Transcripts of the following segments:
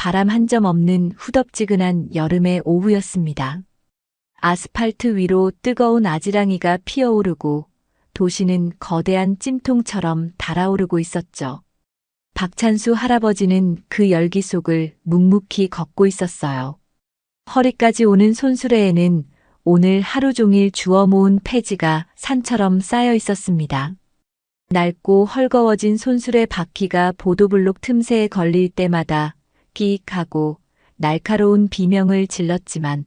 바람 한 점 없는 후덥지근한 여름의 오후였습니다. 아스팔트 위로 뜨거운 아지랑이가 피어오르고 도시는 거대한 찜통처럼 달아오르고 있었죠. 박찬수 할아버지는 그 열기 속을 묵묵히 걷고 있었어요. 허리까지 오는 손수레에는 오늘 하루 종일 주워 모은 폐지가 산처럼 쌓여 있었습니다. 낡고 헐거워진 손수레 바퀴가 보도블록 틈새에 걸릴 때마다 끼익 하고 날카로운 비명을 질렀지만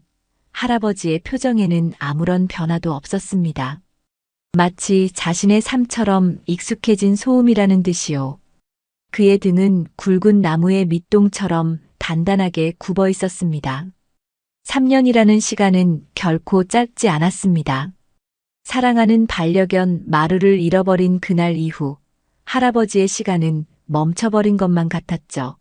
할아버지의 표정에는 아무런 변화도 없었습니다. 마치 자신의 삶처럼 익숙해진 소음이라는 듯이요. 그의 등은 굵은 나무의 밑동처럼 단단하게 굽어 있었습니다. 3년이라는 시간은 결코 짧지 않았습니다. 사랑하는 반려견 마루를 잃어버린 그날 이후 할아버지의 시간은 멈춰버린 것만 같았죠.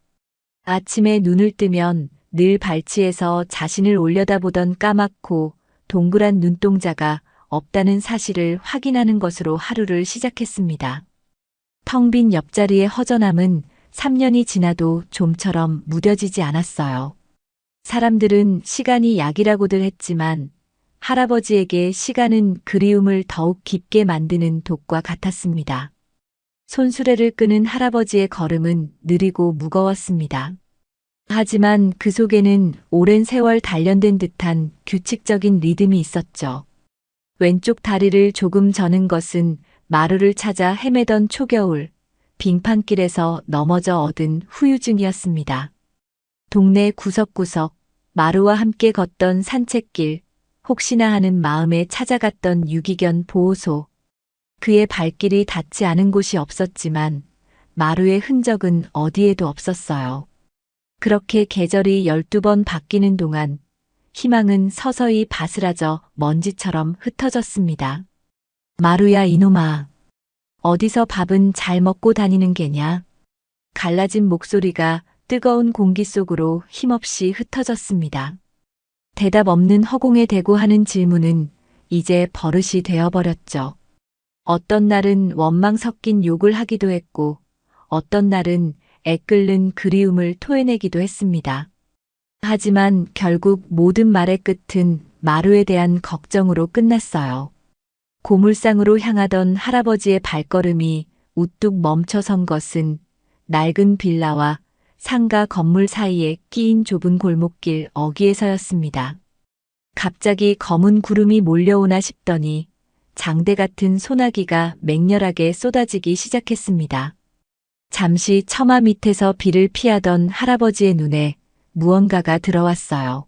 아침에 눈을 뜨면 늘 발치에서 자신을 올려다보던 까맣고 동그란 눈동자가 없다는 사실을 확인하는 것으로 하루를 시작했습니다. 텅 빈 옆자리의 허전함은 3년이 지나도 좀처럼 무뎌지지 않았어요. 사람들은 시간이 약이라고들 했지만 할아버지에게 시간은 그리움을 더욱 깊게 만드는 독과 같았습니다. 손수레를 끄는 할아버지의 걸음은 느리고 무거웠습니다. 하지만 그 속에는 오랜 세월 단련된 듯한 규칙적인 리듬이 있었죠. 왼쪽 다리를 조금 저는 것은 마루를 찾아 헤매던 초겨울, 빙판길에서 넘어져 얻은 후유증이었습니다. 동네 구석구석, 마루와 함께 걷던 산책길, 혹시나 하는 마음에 찾아갔던 유기견 보호소. 그의 발길이 닿지 않은 곳이 없었지만 마루의 흔적은 어디에도 없었어요. 그렇게 계절이 12번 바뀌는 동안 희망은 서서히 바스라져 먼지처럼 흩어졌습니다. 마루야 이놈아. 어디서 밥은 잘 먹고 다니는 게냐? 갈라진 목소리가 뜨거운 공기 속으로 힘없이 흩어졌습니다. 대답 없는 허공에 대고 하는 질문은 이제 버릇이 되어버렸죠. 어떤 날은 원망 섞인 욕을 하기도 했고 어떤 날은 애끓는 그리움을 토해내기도 했습니다. 하지만 결국 모든 말의 끝은 마루에 대한 걱정으로 끝났어요. 고물상으로 향하던 할아버지의 발걸음이 우뚝 멈춰선 것은 낡은 빌라와 상가 건물 사이에 끼인 좁은 골목길 어귀에서였습니다. 갑자기 검은 구름이 몰려오나 싶더니 장대 같은 소나기가 맹렬하게 쏟아지기 시작했습니다. 잠시 처마 밑에서 비를 피하던 할아버지의 눈에 무언가가 들어왔어요.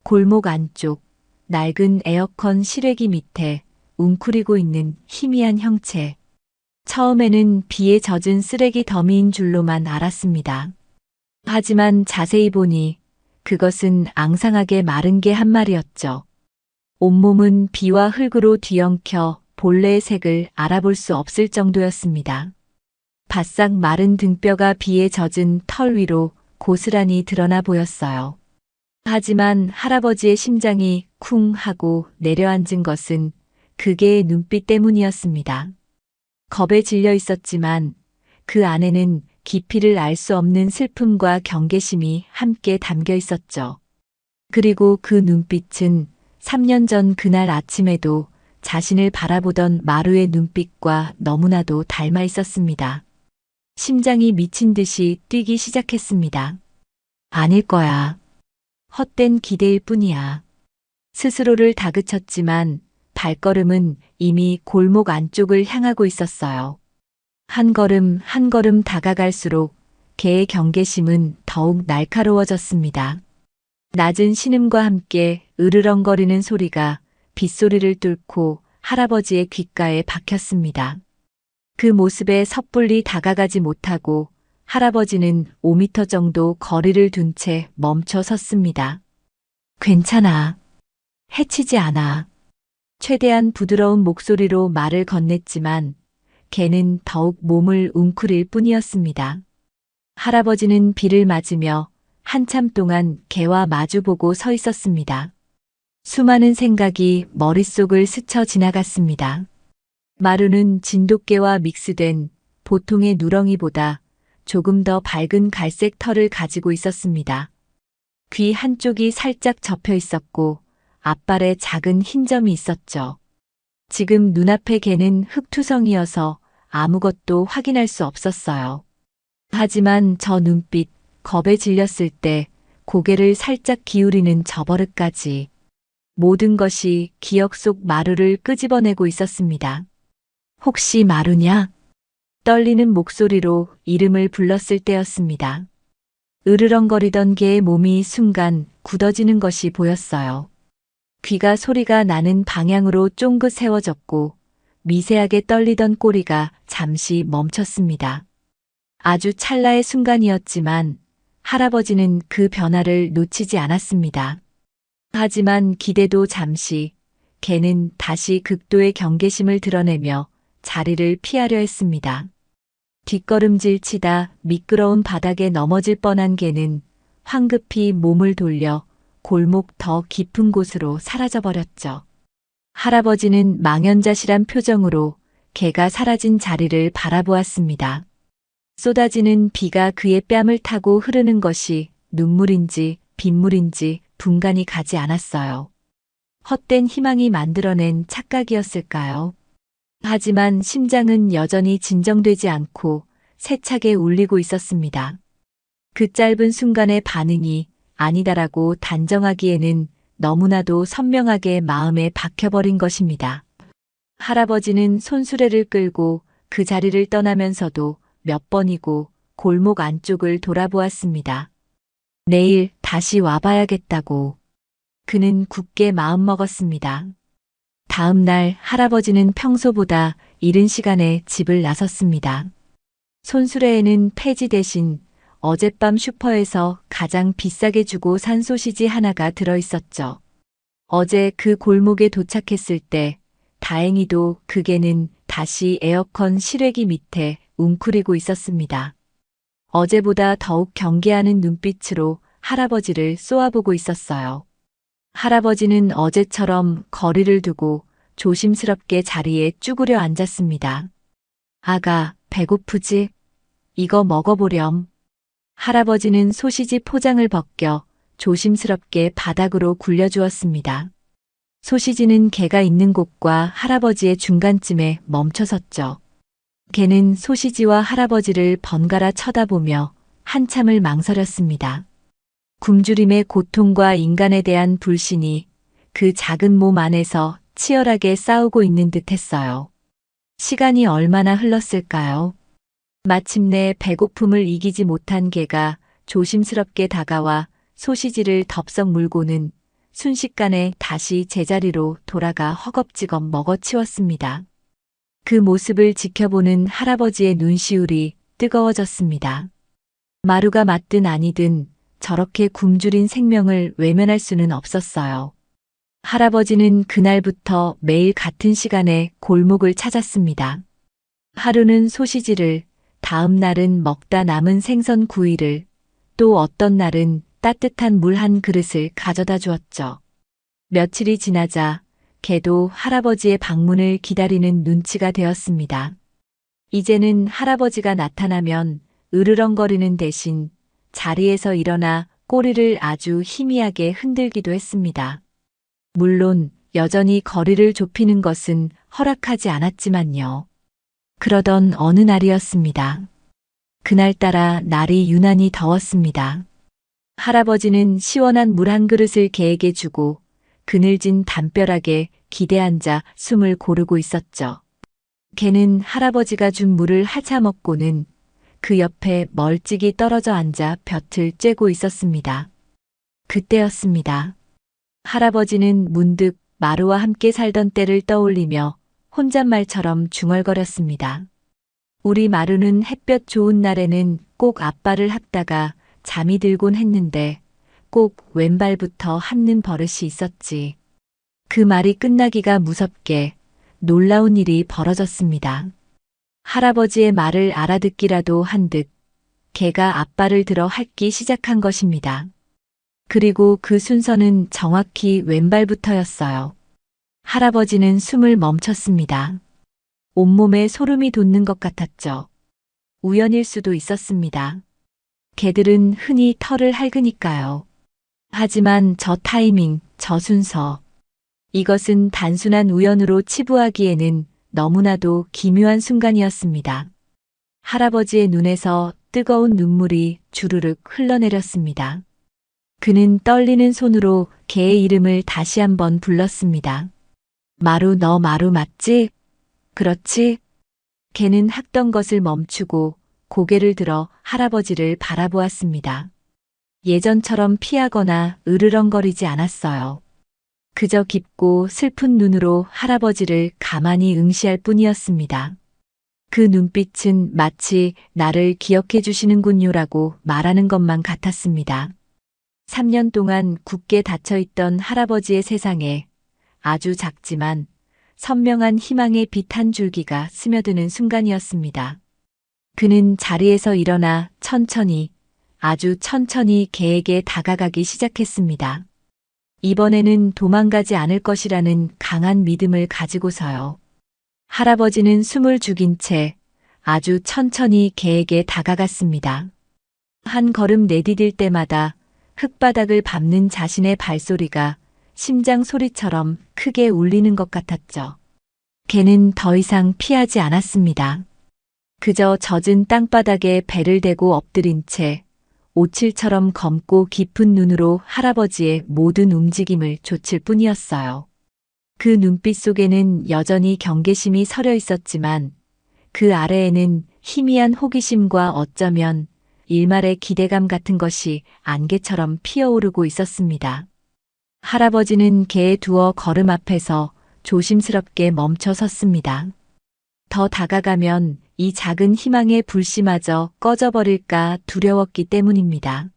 골목 안쪽, 낡은 에어컨 실외기 밑에 웅크리고 있는 희미한 형체. 처음에는 비에 젖은 쓰레기 더미인 줄로만 알았습니다. 하지만 자세히 보니 그것은 앙상하게 마른 개 한 마리였죠. 온몸은 비와 흙으로 뒤엉켜 본래의 색을 알아볼 수 없을 정도였습니다. 바싹 마른 등뼈가 비에 젖은 털 위로 고스란히 드러나 보였어요. 하지만 할아버지의 심장이 쿵 하고 내려앉은 것은 그 개의 눈빛 때문이었습니다. 겁에 질려 있었지만 그 안에는 깊이를 알 수 없는 슬픔과 경계심이 함께 담겨 있었죠. 그리고 그 눈빛은 3년 전 그날 아침에도 자신을 바라보던 마루의 눈빛과 너무나도 닮아 있었습니다. 심장이 미친 듯이 뛰기 시작했습니다. 아닐 거야. 헛된 기대일 뿐이야. 스스로를 다그쳤지만 발걸음은 이미 골목 안쪽을 향하고 있었어요. 한 걸음 한 걸음 다가갈수록 개의 경계심은 더욱 날카로워졌습니다. 낮은 신음과 함께 으르렁거리는 소리가 빗소리를 뚫고 할아버지의 귓가에 박혔습니다. 그 모습에 섣불리 다가가지 못하고 할아버지는 5미터 정도 거리를 둔 채 멈춰 섰습니다. 괜찮아. 해치지 않아. 최대한 부드러운 목소리로 말을 건넸지만 개는 더욱 몸을 웅크릴 뿐이었습니다. 할아버지는 비를 맞으며 한참 동안 개와 마주보고 서 있었습니다. 수많은 생각이 머릿속을 스쳐 지나갔습니다. 마루는 진돗개와 믹스된 보통의 누렁이보다 조금 더 밝은 갈색 털을 가지고 있었습니다. 귀 한쪽이 살짝 접혀 있었고 앞발에 작은 흰 점이 있었죠. 지금 눈앞의 개는 흙투성이어서 아무것도 확인할 수 없었어요. 하지만 저 눈빛, 겁에 질렸을 때 고개를 살짝 기울이는 저 버릇까지 모든 것이 기억 속 마루를 끄집어내고 있었습니다. 혹시 마루냐? 떨리는 목소리로 이름을 불렀을 때였습니다. 으르렁거리던 개의 몸이 순간 굳어지는 것이 보였어요. 귀가 소리가 나는 방향으로 쫑긋 세워졌고 미세하게 떨리던 꼬리가 잠시 멈췄습니다. 아주 찰나의 순간이었지만 할아버지는 그 변화를 놓치지 않았습니다. 하지만 기대도 잠시, 개는 다시 극도의 경계심을 드러내며 자리를 피하려 했습니다. 뒷걸음질 치다 미끄러운 바닥에 넘어질 뻔한 개는 황급히 몸을 돌려 골목 더 깊은 곳으로 사라져버렸죠. 할아버지는 망연자실한 표정으로 개가 사라진 자리를 바라보았습니다. 쏟아지는 비가 그의 뺨을 타고 흐르는 것이 눈물인지 빗물인지 분간이 가지 않았어요. 헛된 희망이 만들어낸 착각이었을까요? 하지만 심장은 여전히 진정되지 않고 세차게 울리고 있었습니다. 그 짧은 순간의 반응이 아니다라고 단정하기에는 너무나도 선명하게 마음에 박혀버린 것입니다. 할아버지는 손수레를 끌고 그 자리를 떠나면서도 몇 번이고 골목 안쪽을 돌아보았습니다. 내일 다시 와봐야겠다고. 그는 굳게 마음먹었습니다. 다음 날 할아버지는 평소보다 이른 시간에 집을 나섰습니다. 손수레에는 폐지 대신 어젯밤 슈퍼에서 가장 비싸게 주고 산 소시지 하나가 들어있었죠. 어제 그 골목에 도착했을 때 다행히도 그 개는 다시 에어컨 실외기 밑에 웅크리고 있었습니다. 어제보다 더욱 경계하는 눈빛으로 할아버지를 쏘아보고 있었어요. 할아버지는 어제처럼 거리를 두고 조심스럽게 자리에 쭈그려 앉았습니다. 아가, 배고프지? 이거 먹어보렴. 할아버지는 소시지 포장을 벗겨 조심스럽게 바닥으로 굴려주었습니다. 소시지는 개가 있는 곳과 할아버지의 중간쯤에 멈춰섰죠. 개는 소시지와 할아버지를 번갈아 쳐다보며 한참을 망설였습니다. 굶주림의 고통과 인간에 대한 불신이 그 작은 몸 안에서 치열하게 싸우고 있는 듯 했어요. 시간이 얼마나 흘렀을까요? 마침내 배고픔을 이기지 못한 개가 조심스럽게 다가와 소시지를 덥석 물고는 순식간에 다시 제자리로 돌아가 허겁지겁 먹어치웠습니다. 그 모습을 지켜보는 할아버지의 눈시울이 뜨거워졌습니다. 마루가 맞든 아니든 저렇게 굶주린 생명을 외면할 수는 없었어요. 할아버지는 그날부터 매일 같은 시간에 골목을 찾았습니다. 하루는 소시지를, 다음 날은 먹다 남은 생선 구이를, 또 어떤 날은 따뜻한 물 한 그릇을 가져다 주었죠. 며칠이 지나자 개도 할아버지의 방문을 기다리는 눈치가 되었습니다. 이제는 할아버지가 나타나면 으르렁거리는 대신 자리에서 일어나 꼬리를 아주 희미하게 흔들기도 했습니다. 물론 여전히 거리를 좁히는 것은 허락하지 않았지만요. 그러던 어느 날이었습니다. 그날따라 날이 유난히 더웠습니다. 할아버지는 시원한 물 한 그릇을 개에게 주고 그늘진 담벼락에 기대앉아 숨을 고르고 있었죠. 개는 할아버지가 준 물을 핥아먹고는 그 옆에 멀찍이 떨어져 앉아 볕을 쬐고 있었습니다. 그때였습니다. 할아버지는 문득 마루와 함께 살던 때를 떠올리며 혼잣말처럼 중얼거렸습니다. 우리 마루는 햇볕 좋은 날에는 꼭 앞발을 합다가 잠이 들곤 했는데 꼭 왼발부터 합는 버릇이 있었지. 그 말이 끝나기가 무섭게 놀라운 일이 벌어졌습니다. 할아버지의 말을 알아듣기라도 한 듯 개가 앞발을 들어 핥기 시작한 것입니다. 그리고 그 순서는 정확히 왼발부터였어요. 할아버지는 숨을 멈췄습니다. 온몸에 소름이 돋는 것 같았죠. 우연일 수도 있었습니다. 개들은 흔히 털을 핥으니까요. 하지만 저 타이밍, 저 순서. 이것은 단순한 우연으로 치부하기에는 너무나도 기묘한 순간이었습니다. 할아버지의 눈에서 뜨거운 눈물이 주르륵 흘러내렸습니다. 그는 떨리는 손으로 개의 이름을 다시 한번 불렀습니다. 마루, 너 마루 맞지? 그렇지? 개는 핥던 것을 멈추고 고개를 들어 할아버지를 바라보았습니다. 예전처럼 피하거나 으르렁거리지 않았어요. 그저 깊고 슬픈 눈으로 할아버지를 가만히 응시할 뿐이었습니다. 그 눈빛은 마치 나를 기억해 주시는군요라고 말하는 것만 같았습니다. 3년 동안 굳게 닫혀있던 할아버지의 세상에 아주 작지만 선명한 희망의 빛 한 줄기가 스며드는 순간이었습니다. 그는 자리에서 일어나 천천히, 아주 천천히 개에게 다가가기 시작했습니다. 이번에는 도망가지 않을 것이라는 강한 믿음을 가지고서요. 할아버지는 숨을 죽인 채 아주 천천히 개에게 다가갔습니다. 한 걸음 내디딜 때마다 흙바닥을 밟는 자신의 발소리가 심장 소리처럼 크게 울리는 것 같았죠. 개는 더 이상 피하지 않았습니다. 그저 젖은 땅바닥에 배를 대고 엎드린 채 오칠처럼 검고 깊은 눈으로 할아버지의 모든 움직임을 좇을 뿐이었어요. 그 눈빛 속에는 여전히 경계심이 서려 있었지만 그 아래에는 희미한 호기심과 어쩌면 일말의 기대감 같은 것이 안개처럼 피어오르고 있었습니다. 할아버지는 개의 두어 걸음 앞에서 조심스럽게 멈춰 섰습니다. 더 다가가면 이 작은 희망의 불씨마저 꺼져버릴까 두려웠기 때문입니다.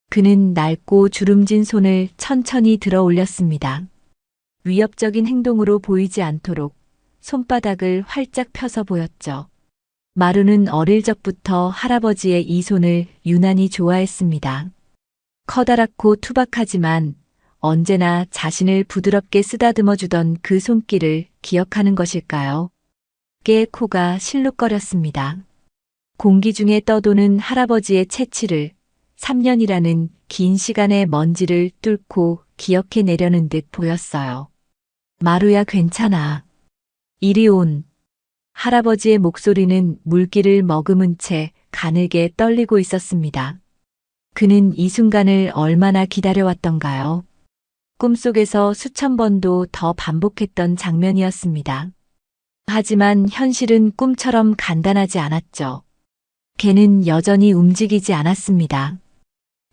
그는 낡고 주름진 손을 천천히 들어 올렸습니다. 위협적인 행동으로 보이지 않도록 손바닥을 활짝 펴서 보였죠. 마루는 어릴 적부터 할아버지의 이 손을 유난히 좋아했습니다. 커다랗고 투박하지만 언제나 자신을 부드럽게 쓰다듬어 주던 그 손길을 기억하는 것일까요? 개의 코가 실룩거렸습니다. 공기 중에 떠도는 할아버지의 채취를 3년이라는 긴 시간의 먼지를 뚫고 기억해내려는 듯 보였어요. 마루야 괜찮아. 이리 온. 할아버지의 목소리는 물기를 머금은 채 가늘게 떨리고 있었습니다. 그는 이 순간을 얼마나 기다려왔던가요? 꿈속에서 수천 번도 더 반복했던 장면이었습니다. 하지만 현실은 꿈처럼 간단하지 않았죠. 개는 여전히 움직이지 않았습니다.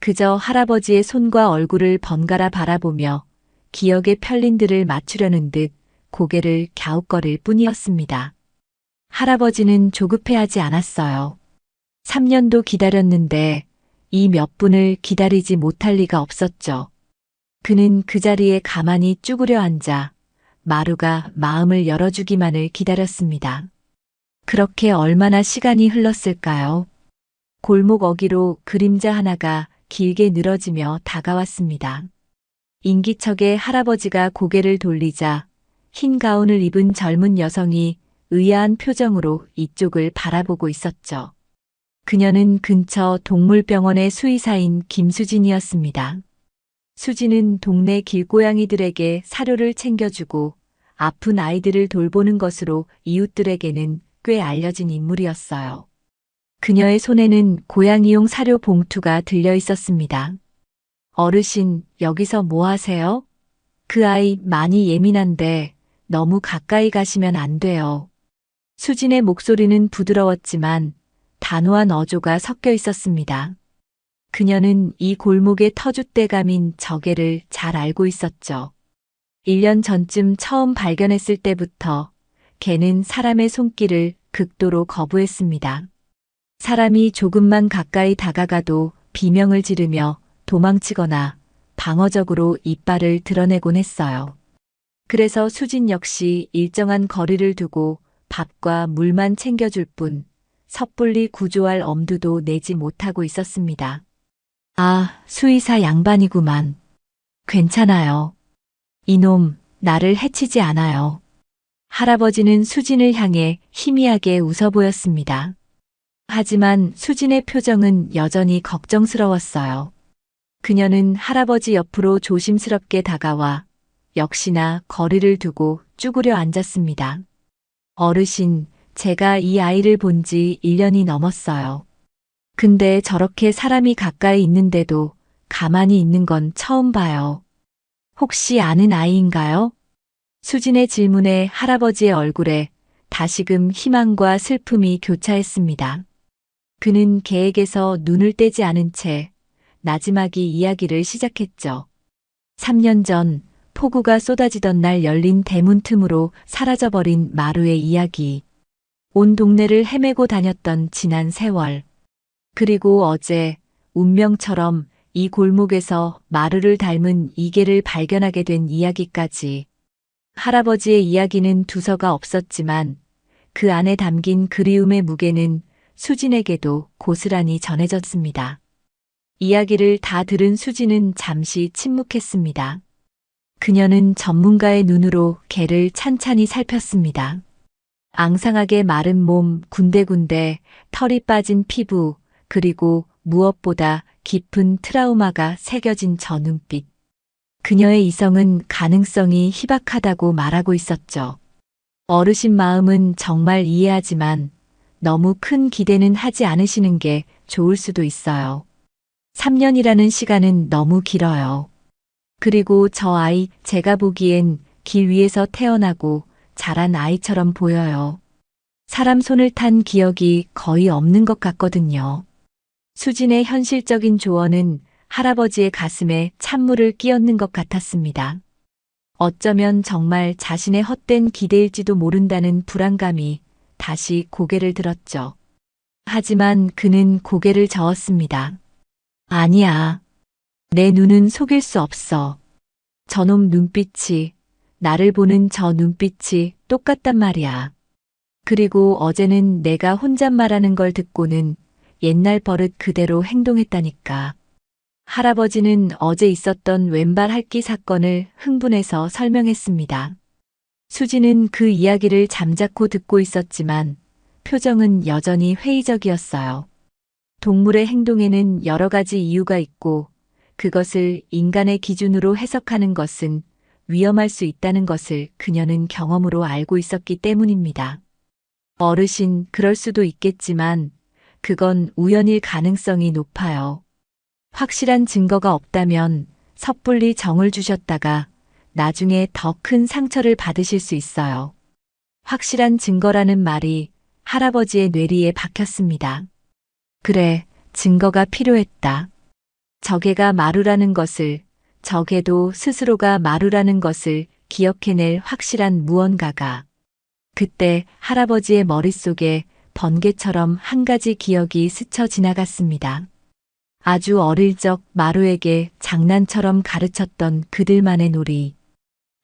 그저 할아버지의 손과 얼굴을 번갈아 바라보며 기억의 편린들을 맞추려는 듯 고개를 갸웃거릴 뿐이었습니다. 할아버지는 조급해하지 않았어요. 3년도 기다렸는데 이 몇 분을 기다리지 못할 리가 없었죠. 그는 그 자리에 가만히 쭈그려 앉아 마루가 마음을 열어주기만을 기다렸습니다. 그렇게 얼마나 시간이 흘렀을까요? 골목 어귀로 그림자 하나가 길게 늘어지며 다가왔습니다. 인기척에 할아버지가 고개를 돌리자 흰 가운을 입은 젊은 여성이 의아한 표정으로 이쪽을 바라보고 있었죠. 그녀는 근처 동물병원의 수의사인 김수진이었습니다. 수진은 동네 길고양이들에게 사료를 챙겨주고 아픈 아이들을 돌보는 것으로 이웃들에게는 꽤 알려진 인물이었어요. 그녀의 손에는 고양이용 사료 봉투가 들려 있었습니다. 어르신, 여기서 뭐 하세요? 그 아이 많이 예민한데 너무 가까이 가시면 안 돼요. 수진의 목소리는 부드러웠지만 단호한 어조가 섞여 있었습니다. 그녀는 이 골목의 터줏대감인 저 개를 잘 알고 있었죠. 1년 전쯤 처음 발견했을 때부터 개는 사람의 손길을 극도로 거부했습니다. 사람이 조금만 가까이 다가가도 비명을 지르며 도망치거나 방어적으로 이빨을 드러내곤 했어요. 그래서 수진 역시 일정한 거리를 두고 밥과 물만 챙겨줄 뿐 섣불리 구조할 엄두도 내지 못하고 있었습니다. 아, 수의사 양반이구만. 괜찮아요. 이놈, 나를 해치지 않아요. 할아버지는 수진을 향해 희미하게 웃어 보였습니다. 하지만 수진의 표정은 여전히 걱정스러웠어요. 그녀는 할아버지 옆으로 조심스럽게 다가와 역시나 거리를 두고 쭈그려 앉았습니다. 어르신, 제가 이 아이를 본지 1년이 넘었어요. 근데 저렇게 사람이 가까이 있는데도 가만히 있는 건 처음 봐요. 혹시 아는 아이인가요? 수진의 질문에 할아버지의 얼굴에 다시금 희망과 슬픔이 교차했습니다. 그는 개에게서 눈을 떼지 않은 채 나지막이 이야기를 시작했죠. 3년 전 폭우가 쏟아지던 날 열린 대문 틈으로 사라져버린 마루의 이야기. 온 동네를 헤매고 다녔던 지난 세월. 그리고 어제 운명처럼 이 골목에서 마루를 닮은 이개를 발견하게 된 이야기까지. 할아버지의 이야기는 두서가 없었지만 그 안에 담긴 그리움의 무게는 수진에게도 고스란히 전해졌습니다. 이야기를 다 들은 수진은 잠시 침묵했습니다. 그녀는 전문가의 눈으로 개를 찬찬히 살폈습니다. 앙상하게 마른 몸, 군데군데 털이 빠진 피부, 그리고 무엇보다 깊은 트라우마가 새겨진 저 눈빛. 그녀의 이성은 가능성이 희박하다고 말하고 있었죠. 어르신 마음은 정말 이해하지만 너무 큰 기대는 하지 않으시는 게 좋을 수도 있어요. 3년이라는 시간은 너무 길어요. 그리고 저 아이 제가 보기엔 길 위에서 태어나고 자란 아이처럼 보여요. 사람 손을 탄 기억이 거의 없는 것 같거든요. 수진의 현실적인 조언은 할아버지의 가슴에 찬물을 끼얹는 것 같았습니다. 어쩌면 정말 자신의 헛된 기대일지도 모른다는 불안감이 다시 고개를 들었죠. 하지만 그는 고개를 저었습니다. 아니야. 내 눈은 속일 수 없어. 저놈 눈빛이, 나를 보는 저 눈빛이 똑같단 말이야. 그리고 어제는 내가 혼잣말하는 걸 듣고는 옛날 버릇 그대로 행동했다니까. 할아버지는 어제 있었던 왼발 핥기 사건을 흥분해서 설명했습니다. 수지는 그 이야기를 잠자코 듣고 있었지만 표정은 여전히 회의적이었어요. 동물의 행동에는 여러 가지 이유가 있고 그것을 인간의 기준으로 해석하는 것은 위험할 수 있다는 것을 그녀는 경험으로 알고 있었기 때문입니다. 어르신, 그럴 수도 있겠지만 그건 우연일 가능성이 높아요. 확실한 증거가 없다면 섣불리 정을 주셨다가 나중에 더 큰 상처를 받으실 수 있어요. 확실한 증거라는 말이 할아버지의 뇌리에 박혔습니다. 그래, 증거가 필요했다. 저개가 마루라는 것을, 저개도 스스로가 마루라는 것을 기억해낼 확실한 무언가가. 그때 할아버지의 머릿속에 번개처럼 한 가지 기억이 스쳐 지나갔습니다. 아주 어릴 적 마루에게 장난처럼 가르쳤던 그들만의 놀이.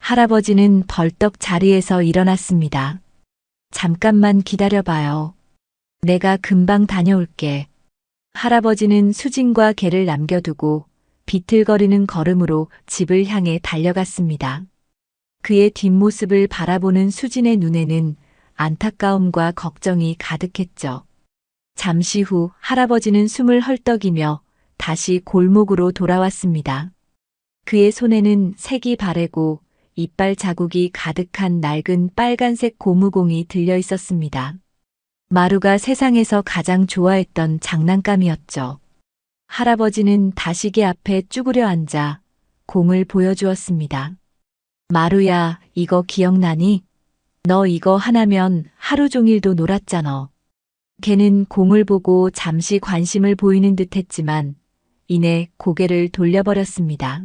할아버지는 벌떡 자리에서 일어났습니다. 잠깐만 기다려봐요. 내가 금방 다녀올게. 할아버지는 수진과 개를 남겨두고 비틀거리는 걸음으로 집을 향해 달려갔습니다. 그의 뒷모습을 바라보는 수진의 눈에는 안타까움과 걱정이 가득했죠. 잠시 후 할아버지는 숨을 헐떡이며 다시 골목으로 돌아왔습니다. 그의 손에는 색이 바래고 이빨 자국이 가득한 낡은 빨간색 고무공이 들려 있었습니다. 마루가 세상에서 가장 좋아했던 장난감이었죠. 할아버지는 다시개 앞에 쭈그려 앉아 공을 보여주었습니다. 마루야, 이거 기억나니? 너 이거 하나면 하루 종일도 놀았잖아. 걔는 공을 보고 잠시 관심을 보이는 듯 했지만 이내 고개를 돌려버렸습니다.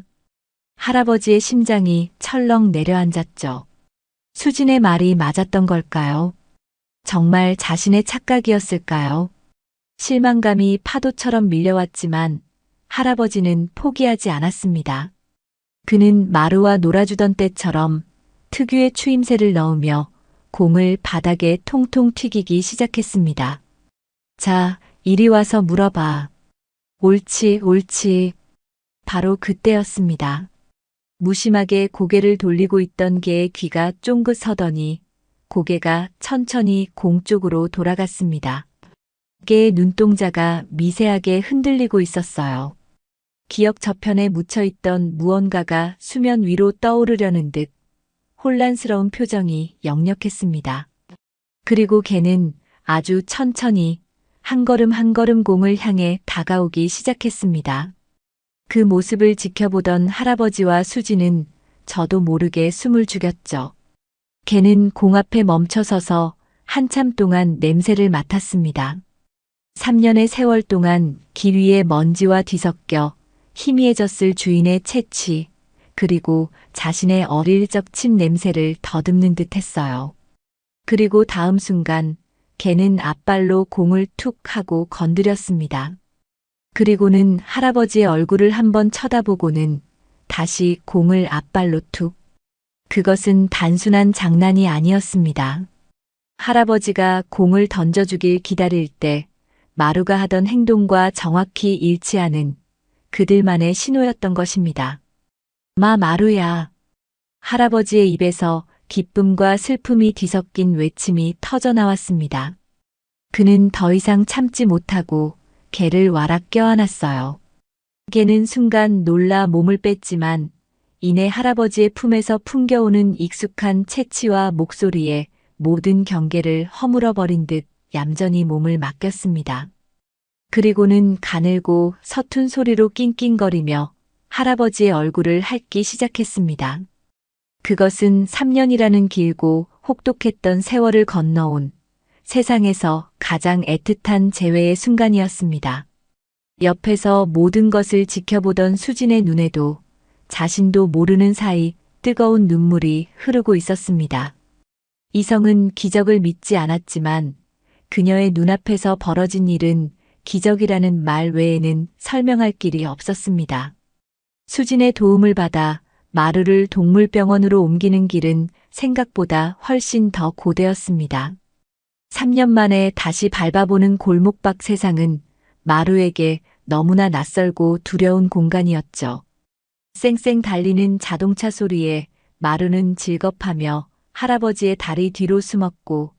할아버지의 심장이 철렁 내려앉았죠. 수진의 말이 맞았던 걸까요? 정말 자신의 착각이었을까요? 실망감이 파도처럼 밀려왔지만 할아버지는 포기하지 않았습니다. 그는 마루와 놀아주던 때처럼 특유의 추임새를 넣으며 공을 바닥에 통통 튀기기 시작했습니다. 자, 이리 와서 물어봐. 옳지, 옳지. 바로 그때였습니다. 무심하게 고개를 돌리고 있던 개의 귀가 쫑긋 서더니 고개가 천천히 공 쪽으로 돌아갔습니다. 개의 눈동자가 미세하게 흔들리고 있었어요. 기억 저편에 묻혀있던 무언가가 수면 위로 떠오르려는 듯 혼란스러운 표정이 역력했습니다. 그리고 개는 아주 천천히 한 걸음 한 걸음 공을 향해 다가오기 시작했습니다. 그 모습을 지켜보던 할아버지와 수지는 저도 모르게 숨을 죽였죠. 개는 공 앞에 멈춰서서 한참 동안 냄새를 맡았습니다. 3년의 세월 동안 길 위에 먼지와 뒤섞여 희미해졌을 주인의 채취, 그리고 자신의 어릴 적 침 냄새를 더듬는 듯 했어요. 그리고 다음 순간 개는 앞발로 공을 툭 하고 건드렸습니다. 그리고는 할아버지의 얼굴을 한번 쳐다보고는 다시 공을 앞발로 툭. 그것은 단순한 장난이 아니었습니다. 할아버지가 공을 던져주길 기다릴 때 마루가 하던 행동과 정확히 일치하는 그들만의 신호였던 것입니다. 마루야. 할아버지의 입에서 기쁨과 슬픔이 뒤섞인 외침이 터져 나왔습니다. 그는 더 이상 참지 못하고 개를 와락 껴안았어요. 개는 순간 놀라 몸을 뺐지만 이내 할아버지의 품에서 풍겨오는 익숙한 채취와 목소리에 모든 경계를 허물어버린 듯 얌전히 몸을 맡겼습니다. 그리고는 가늘고 서툰 소리로 낑낑거리며 할아버지의 얼굴을 핥기 시작했습니다. 그것은 3년이라는 길고 혹독했던 세월을 건너온 세상에서 가장 애틋한 재회의 순간이었습니다. 옆에서 모든 것을 지켜보던 수진의 눈에도 자신도 모르는 사이 뜨거운 눈물이 흐르고 있었습니다. 이성은 기적을 믿지 않았지만 그녀의 눈앞에서 벌어진 일은 기적이라는 말 외에는 설명할 길이 없었습니다. 수진의 도움을 받아 마루를 동물병원으로 옮기는 길은 생각보다 훨씬 더 고되었습니다. 3년 만에 다시 밟아보는 골목밖 세상은 마루에게 너무나 낯설고 두려운 공간이었죠. 쌩쌩 달리는 자동차 소리에 마루는 질겁하며 할아버지의 다리 뒤로 숨었고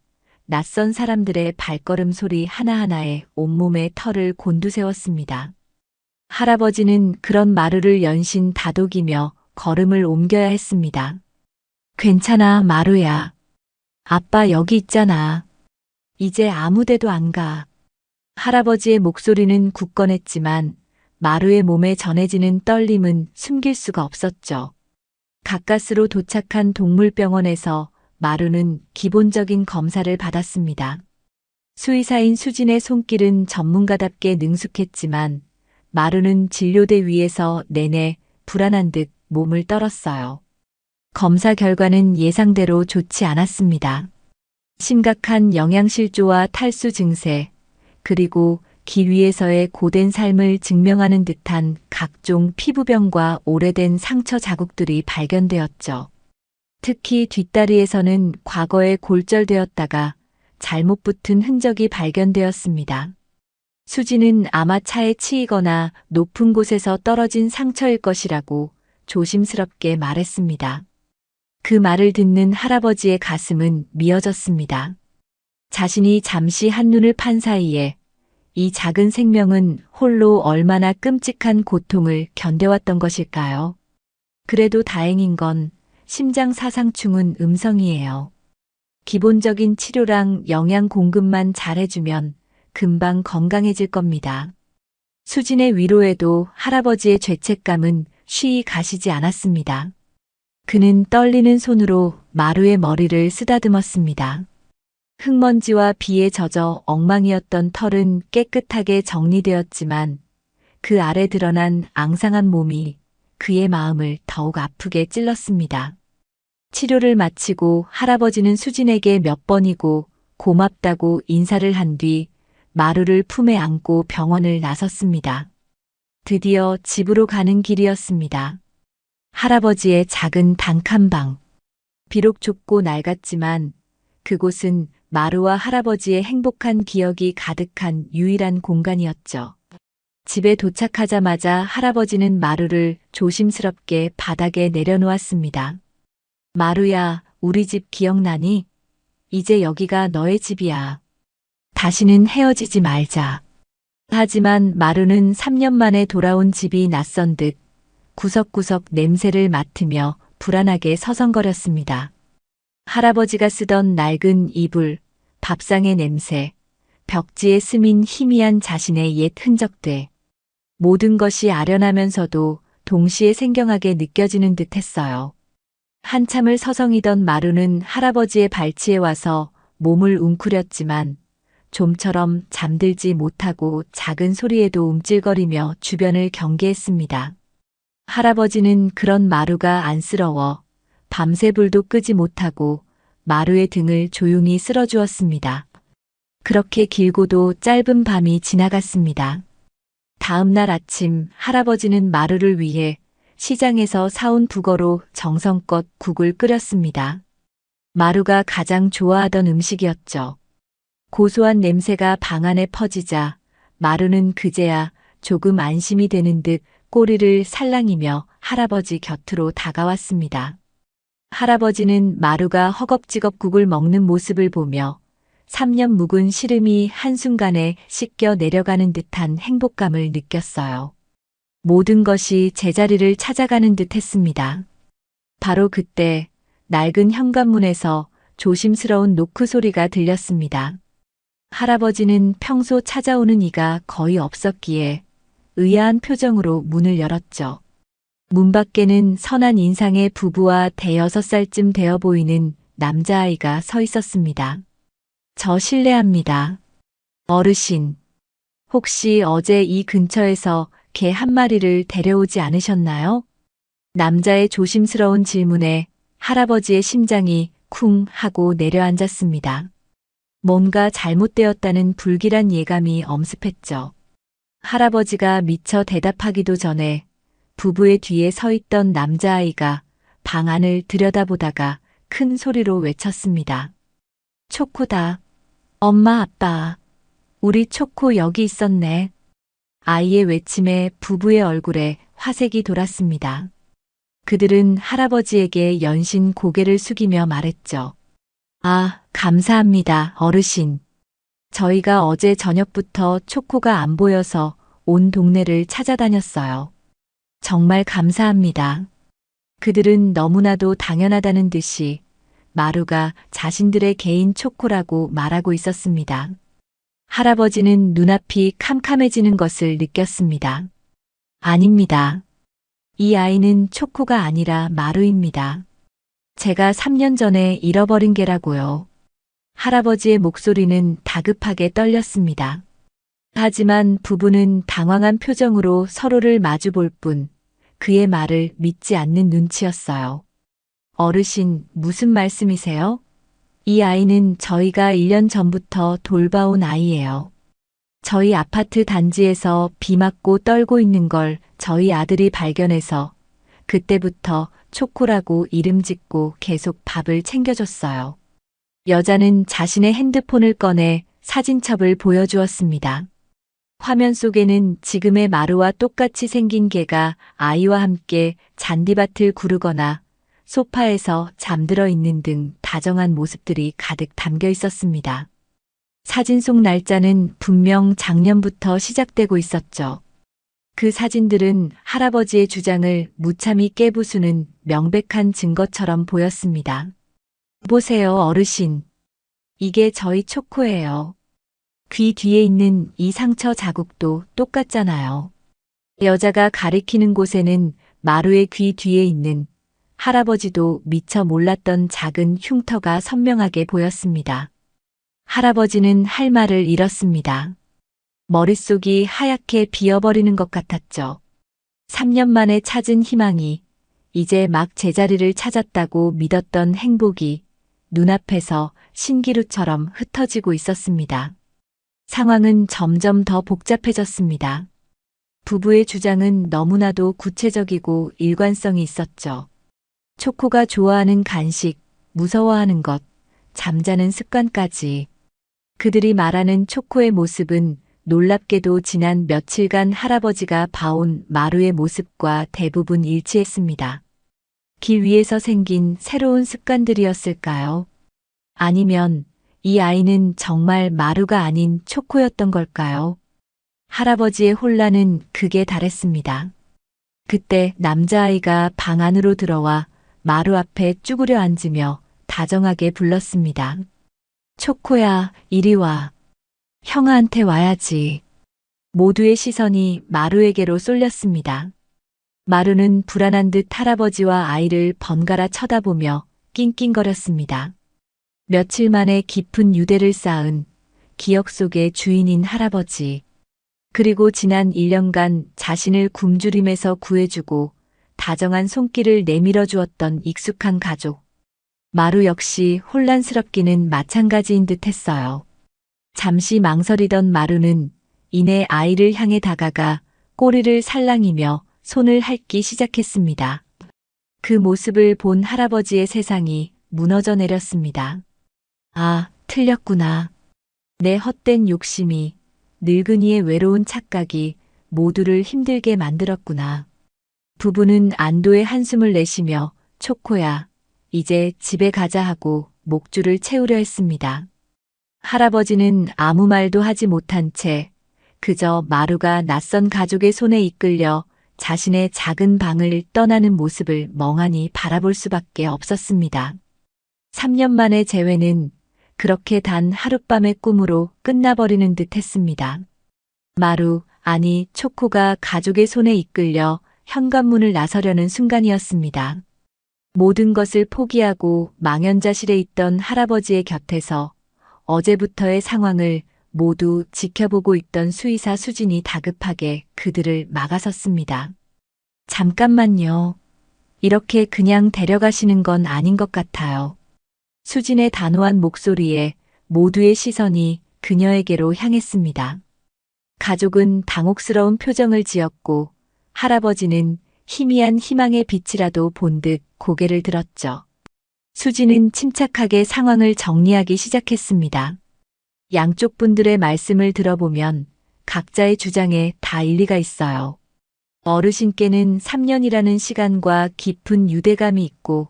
낯선 사람들의 발걸음 소리 하나하나에 온몸에 털을 곤두세웠습니다. 할아버지는 그런 마루를 연신 다독이며 걸음을 옮겨야 했습니다. 괜찮아, 마루야. 아빠 여기 있잖아. 이제 아무 데도 안 가. 할아버지의 목소리는 굳건했지만 마루의 몸에 전해지는 떨림은 숨길 수가 없었죠. 가까스로 도착한 동물병원에서 마루는 기본적인 검사를 받았습니다. 수의사인 수진의 손길은 전문가답게 능숙했지만 마루는 진료대 위에서 내내 불안한 듯 몸을 떨었어요. 검사 결과는 예상대로 좋지 않았습니다. 심각한 영양실조와 탈수 증세, 그리고 길 위에서의 고된 삶을 증명하는 듯한 각종 피부병과 오래된 상처 자국들이 발견되었죠. 특히 뒷다리에서는 과거에 골절되었다가 잘못 붙은 흔적이 발견되었습니다. 수지는 아마 차에 치이거나 높은 곳에서 떨어진 상처일 것이라고 조심스럽게 말했습니다. 그 말을 듣는 할아버지의 가슴은 미어졌습니다. 자신이 잠시 한눈을 판 사이에 이 작은 생명은 홀로 얼마나 끔찍한 고통을 견뎌왔던 것일까요? 그래도 다행인 건 심장 사상충은 음성이에요. 기본적인 치료랑 영양 공급만 잘해주면 금방 건강해질 겁니다. 수진의 위로에도 할아버지의 죄책감은 쉬이 가시지 않았습니다. 그는 떨리는 손으로 마루의 머리를 쓰다듬었습니다. 흙먼지와 비에 젖어 엉망이었던 털은 깨끗하게 정리되었지만 그 아래 드러난 앙상한 몸이 그의 마음을 더욱 아프게 찔렀습니다. 치료를 마치고 할아버지는 수진에게 몇 번이고 고맙다고 인사를 한 뒤 마루를 품에 안고 병원을 나섰습니다. 드디어 집으로 가는 길이었습니다. 할아버지의 작은 단칸방. 비록 좁고 낡았지만 그곳은 마루와 할아버지의 행복한 기억이 가득한 유일한 공간이었죠. 집에 도착하자마자 할아버지는 마루를 조심스럽게 바닥에 내려놓았습니다. 마루야, 우리 집 기억나니? 이제 여기가 너의 집이야. 다시는 헤어지지 말자. 하지만 마루는 3년 만에 돌아온 집이 낯선 듯 구석구석 냄새를 맡으며 불안하게 서성거렸습니다. 할아버지가 쓰던 낡은 이불, 밥상의 냄새, 벽지에 스민 희미한 자신의 옛 흔적들. 모든 것이 아련하면서도 동시에 생경하게 느껴지는 듯 했어요. 한참을 서성이던 마루는 할아버지의 발치에 와서 몸을 웅크렸지만 좀처럼 잠들지 못하고 작은 소리에도 움찔거리며 주변을 경계했습니다. 할아버지는 그런 마루가 안쓰러워 밤새 불도 끄지 못하고 마루의 등을 조용히 쓸어주었습니다. 그렇게 길고도 짧은 밤이 지나갔습니다. 다음 날 아침 할아버지는 마루를 위해 시장에서 사온 북어로 정성껏 국을 끓였습니다. 마루가 가장 좋아하던 음식이었죠. 고소한 냄새가 방 안에 퍼지자 마루는 그제야 조금 안심이 되는 듯 꼬리를 살랑이며 할아버지 곁으로 다가왔습니다. 할아버지는 마루가 허겁지겁 국을 먹는 모습을 보며 3년 묵은 시름이 한순간에 씻겨 내려가는 듯한 행복감을 느꼈어요. 모든 것이 제자리를 찾아가는 듯 했습니다. 바로 그때 낡은 현관문에서 조심스러운 노크 소리가 들렸습니다. 할아버지는 평소 찾아오는 이가 거의 없었기에 의아한 표정으로 문을 열었죠. 문 밖에는 선한 인상의 부부와 대여섯 살쯤 되어 보이는 남자아이가 서 있었습니다. 저 실례합니다. 어르신, 혹시 어제 이 근처에서 개 한 마리를 데려오지 않으셨나요? 남자의 조심스러운 질문에 할아버지의 심장이 쿵 하고 내려앉았습니다. 뭔가 잘못되었다는 불길한 예감이 엄습했죠. 할아버지가 미처 대답하기도 전에 부부의 뒤에 서 있던 남자아이가 방 안을 들여다보다가 큰 소리로 외쳤습니다. 초코다. 엄마, 아빠. 우리 초코 여기 있었네. 아이의 외침에 부부의 얼굴에 화색이 돌았습니다. 그들은 할아버지에게 연신 고개를 숙이며 말했죠. 아, 감사합니다, 어르신. 저희가 어제 저녁부터 초코가 안 보여서 온 동네를 찾아다녔어요. 정말 감사합니다. 그들은 너무나도 당연하다는 듯이 마루가 자신들의 개인 초코라고 말하고 있었습니다. 할아버지는 눈앞이 캄캄해지는 것을 느꼈습니다. 아닙니다. 이 아이는 초코가 아니라 마루입니다. 제가 3년 전에 잃어버린 개라고요. 할아버지의 목소리는 다급하게 떨렸습니다. 하지만 부부는 당황한 표정으로 서로를 마주볼 뿐 그의 말을 믿지 않는 눈치였어요. 어르신, 무슨 말씀이세요? 이 아이는 저희가 1년 전부터 돌봐온 아이예요. 저희 아파트 단지에서 비 맞고 떨고 있는 걸 저희 아들이 발견해서 그때부터 초코라고 이름 짓고 계속 밥을 챙겨줬어요. 여자는 자신의 핸드폰을 꺼내 사진첩을 보여주었습니다. 화면 속에는 지금의 마루와 똑같이 생긴 개가 아이와 함께 잔디밭을 구르거나 소파에서 잠들어 있는 등 다정한 모습들이 가득 담겨 있었습니다. 사진 속 날짜는 분명 작년부터 시작되고 있었죠. 그 사진들은 할아버지의 주장을 무참히 깨부수는 명백한 증거처럼 보였습니다. 보세요, 어르신. 이게 저희 초코예요. 귀 뒤에 있는 이 상처 자국도 똑같잖아요. 여자가 가리키는 곳에는 마루의 귀 뒤에 있는 할아버지도 미처 몰랐던 작은 흉터가 선명하게 보였습니다. 할아버지는 할 말을 잃었습니다. 머릿속이 하얗게 비어버리는 것 같았죠. 3년 만에 찾은 희망이 이제 막 제자리를 찾았다고 믿었던 행복이 눈앞에서 신기루처럼 흩어지고 있었습니다. 상황은 점점 더 복잡해졌습니다. 부부의 주장은 너무나도 구체적이고 일관성이 있었죠. 초코가 좋아하는 간식, 무서워하는 것, 잠자는 습관까지. 그들이 말하는 초코의 모습은 놀랍게도 지난 며칠간 할아버지가 봐온 마루의 모습과 대부분 일치했습니다. 길 위에서 생긴 새로운 습관들이었을까요? 아니면 이 아이는 정말 마루가 아닌 초코였던 걸까요? 할아버지의 혼란은 극에 달했습니다. 그때 남자아이가 방 안으로 들어와 마루 앞에 쭈그려 앉으며 다정하게 불렀습니다. 초코야, 이리 와. 형아한테 와야지. 모두의 시선이 마루에게로 쏠렸습니다. 마루는 불안한 듯 할아버지와 아이를 번갈아 쳐다보며 낑낑거렸습니다. 며칠 만에 깊은 유대를 쌓은 기억 속의 주인인 할아버지. 그리고 지난 1년간 자신을 굶주림에서 구해주고 다정한 손길을 내밀어 주었던 익숙한 가족. 마루 역시 혼란스럽기는 마찬가지인 듯 했어요. 잠시 망설이던 마루는 이내 아이를 향해 다가가 꼬리를 살랑이며 손을 핥기 시작했습니다. 그 모습을 본 할아버지의 세상이 무너져 내렸습니다. 아, 틀렸구나. 내 헛된 욕심이, 늙은이의 외로운 착각이 모두를 힘들게 만들었구나. 부부는 안도의 한숨을 내쉬며 초코야, 이제 집에 가자 하고 목줄을 채우려 했습니다. 할아버지는 아무 말도 하지 못한 채 그저 마루가 낯선 가족의 손에 이끌려 자신의 작은 방을 떠나는 모습을 멍하니 바라볼 수밖에 없었습니다. 3년 만의 재회는 그렇게 단 하룻밤의 꿈으로 끝나버리는 듯 했습니다. 마루, 아니 초코가 가족의 손에 이끌려 현관문을 나서려는 순간이었습니다. 모든 것을 포기하고 망연자실해 있던 할아버지의 곁에서 어제부터의 상황을 모두 지켜보고 있던 수의사 수진이 다급하게 그들을 막아섰습니다. 잠깐만요. 이렇게 그냥 데려가시는 건 아닌 것 같아요. 수진의 단호한 목소리에 모두의 시선이 그녀에게로 향했습니다. 가족은 당혹스러운 표정을 지었고 할아버지는 희미한 희망의 빛이라도 본 듯 고개를 들었죠. 수진은 침착하게 상황을 정리하기 시작했습니다. 양쪽 분들의 말씀을 들어보면 각자의 주장에 다 일리가 있어요. 어르신께는 3년이라는 시간과 깊은 유대감이 있고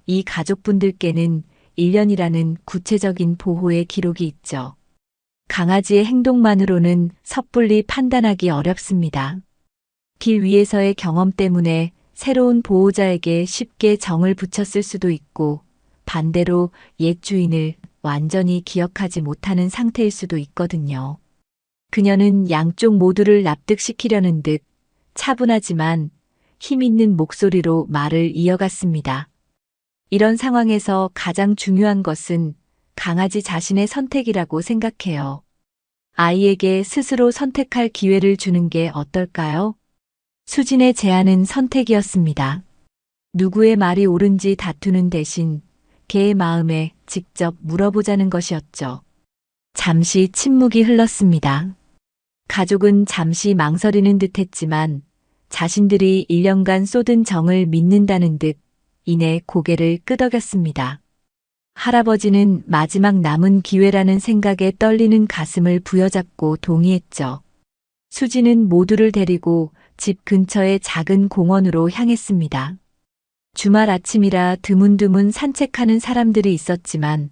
이 가족분들께는 1년이라는 구체적인 보호의 기록이 있죠. 강아지의 행동만으로는 섣불리 판단하기 어렵습니다. 길 위에서의 경험 때문에 새로운 보호자에게 쉽게 정을 붙였을 수도 있고 반대로 옛 주인을 완전히 기억하지 못하는 상태일 수도 있거든요. 그녀는 양쪽 모두를 납득시키려는 듯 차분하지만 힘있는 목소리로 말을 이어갔습니다. 이런 상황에서 가장 중요한 것은 강아지 자신의 선택이라고 생각해요. 아이에게 스스로 선택할 기회를 주는 게 어떨까요? 수진의 제안은 선택이었습니다. 누구의 말이 옳은지 다투는 대신 개의 마음에 직접 물어보자는 것이었죠. 잠시 침묵이 흘렀습니다. 가족은 잠시 망설이는 듯 했지만 자신들이 1년간 쏟은 정을 믿는다는 듯 이내 고개를 끄덕였습니다. 할아버지는 마지막 남은 기회라는 생각에 떨리는 가슴을 부여잡고 동의했죠. 수지는 모두를 데리고 집 근처의 작은 공원으로 향했습니다. 주말 아침이라 드문드문 산책하는 사람들이 있었지만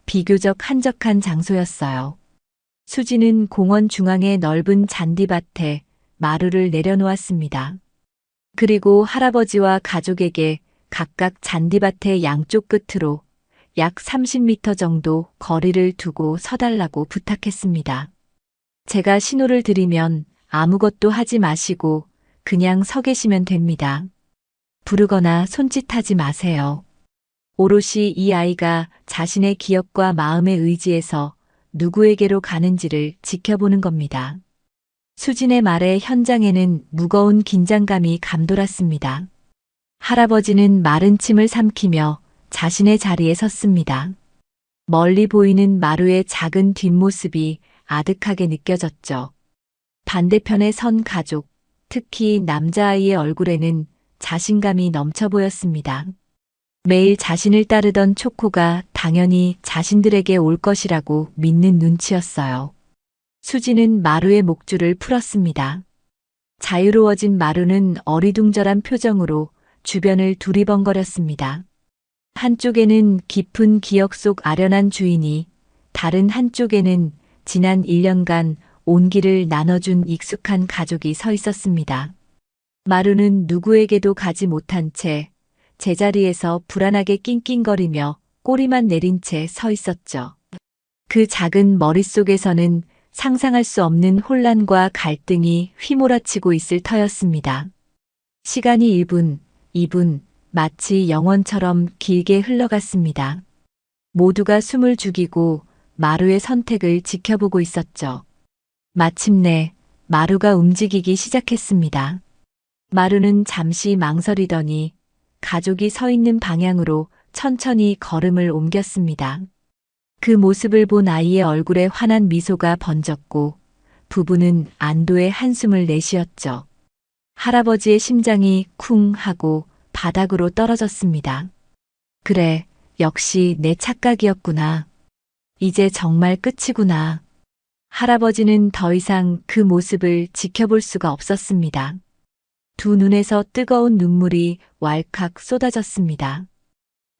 비교적 한적한 장소였어요. 수지는 공원 중앙의 넓은 잔디밭에 마루를 내려놓았습니다. 그리고 할아버지와 가족에게 각각 잔디밭의 양쪽 끝으로 약 30m 정도 거리를 두고 서달라고 부탁했습니다. 제가 신호를 드리면 아무것도 하지 마시고 그냥 서 계시면 됩니다. 부르거나 손짓하지 마세요. 오롯이 이 아이가 자신의 기억과 마음의 의지에서 누구에게로 가는지를 지켜보는 겁니다. 수진의 말에 현장에는 무거운 긴장감이 감돌았습니다. 할아버지는 마른 침을 삼키며 자신의 자리에 섰습니다. 멀리 보이는 마루의 작은 뒷모습이 아득하게 느껴졌죠. 반대편에 선 가족, 특히 남자아이의 얼굴에는 자신감이 넘쳐 보였습니다. 매일 자신을 따르던 초코가 당연히 자신들에게 올 것이라고 믿는 눈치였어요. 수지는 마루의 목줄을 풀었습니다. 자유로워진 마루는 어리둥절한 표정으로 주변을 두리번거렸습니다. 한쪽에는 깊은 기억 속 아련한 주인이, 다른 한쪽에는 지난 1년간 온기를 나눠준 익숙한 가족이 서 있었습니다. 마루는 누구에게도 가지 못한 채 제자리에서 불안하게 낑낑거리며 꼬리만 내린 채 서 있었죠. 그 작은 머릿속에서는 상상할 수 없는 혼란과 갈등이 휘몰아치고 있을 터였습니다. 시간이 1분, 2분, 마치 영원처럼 길게 흘러갔습니다. 모두가 숨을 죽이고 마루의 선택을 지켜보고 있었죠. 마침내 마루가 움직이기 시작했습니다. 마루는 잠시 망설이더니 가족이 서 있는 방향으로 천천히 걸음을 옮겼습니다. 그 모습을 본 아이의 얼굴에 환한 미소가 번졌고 부부는 안도의 한숨을 내쉬었죠. 할아버지의 심장이 쿵 하고 바닥으로 떨어졌습니다. 그래, 역시 내 착각이었구나. 이제 정말 끝이구나. 할아버지는 더 이상 그 모습을 지켜볼 수가 없었습니다. 두 눈에서 뜨거운 눈물이 왈칵 쏟아졌습니다.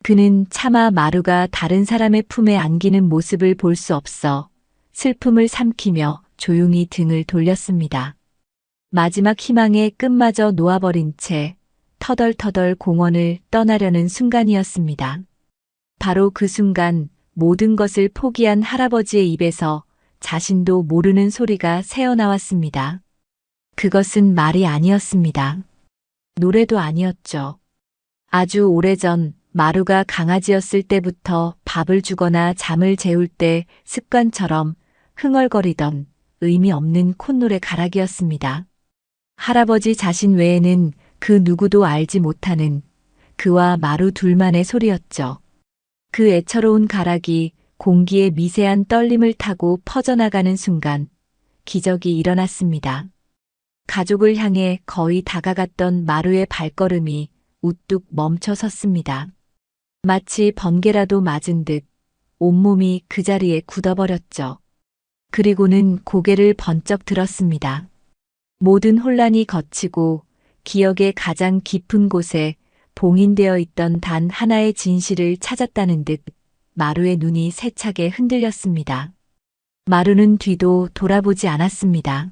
그는 차마 마루가 다른 사람의 품에 안기는 모습을 볼 수 없어 슬픔을 삼키며 조용히 등을 돌렸습니다. 마지막 희망의 끝마저 놓아버린 채 터덜터덜 공원을 떠나려는 순간이었습니다. 바로 그 순간 모든 것을 포기한 할아버지의 입에서 자신도 모르는 소리가 새어나왔습니다. 그것은 말이 아니었습니다. 노래도 아니었죠. 아주 오래전 마루가 강아지였을 때부터 밥을 주거나 잠을 재울 때 습관처럼 흥얼거리던 의미 없는 콧노래 가락이었습니다. 할아버지 자신 외에는 그 누구도 알지 못하는 그와 마루 둘만의 소리였죠. 그 애처로운 가락이 공기의 미세한 떨림을 타고 퍼져나가는 순간 기적이 일어났습니다. 가족을 향해 거의 다가갔던 마루의 발걸음이 우뚝 멈춰 섰습니다. 마치 번개라도 맞은 듯 온몸이 그 자리에 굳어버렸죠. 그리고는 고개를 번쩍 들었습니다. 모든 혼란이 걷히고 기억의 가장 깊은 곳에 봉인되어 있던 단 하나의 진실을 찾았다는 듯 마루의 눈이 세차게 흔들렸습니다. 마루는 뒤도 돌아보지 않았습니다.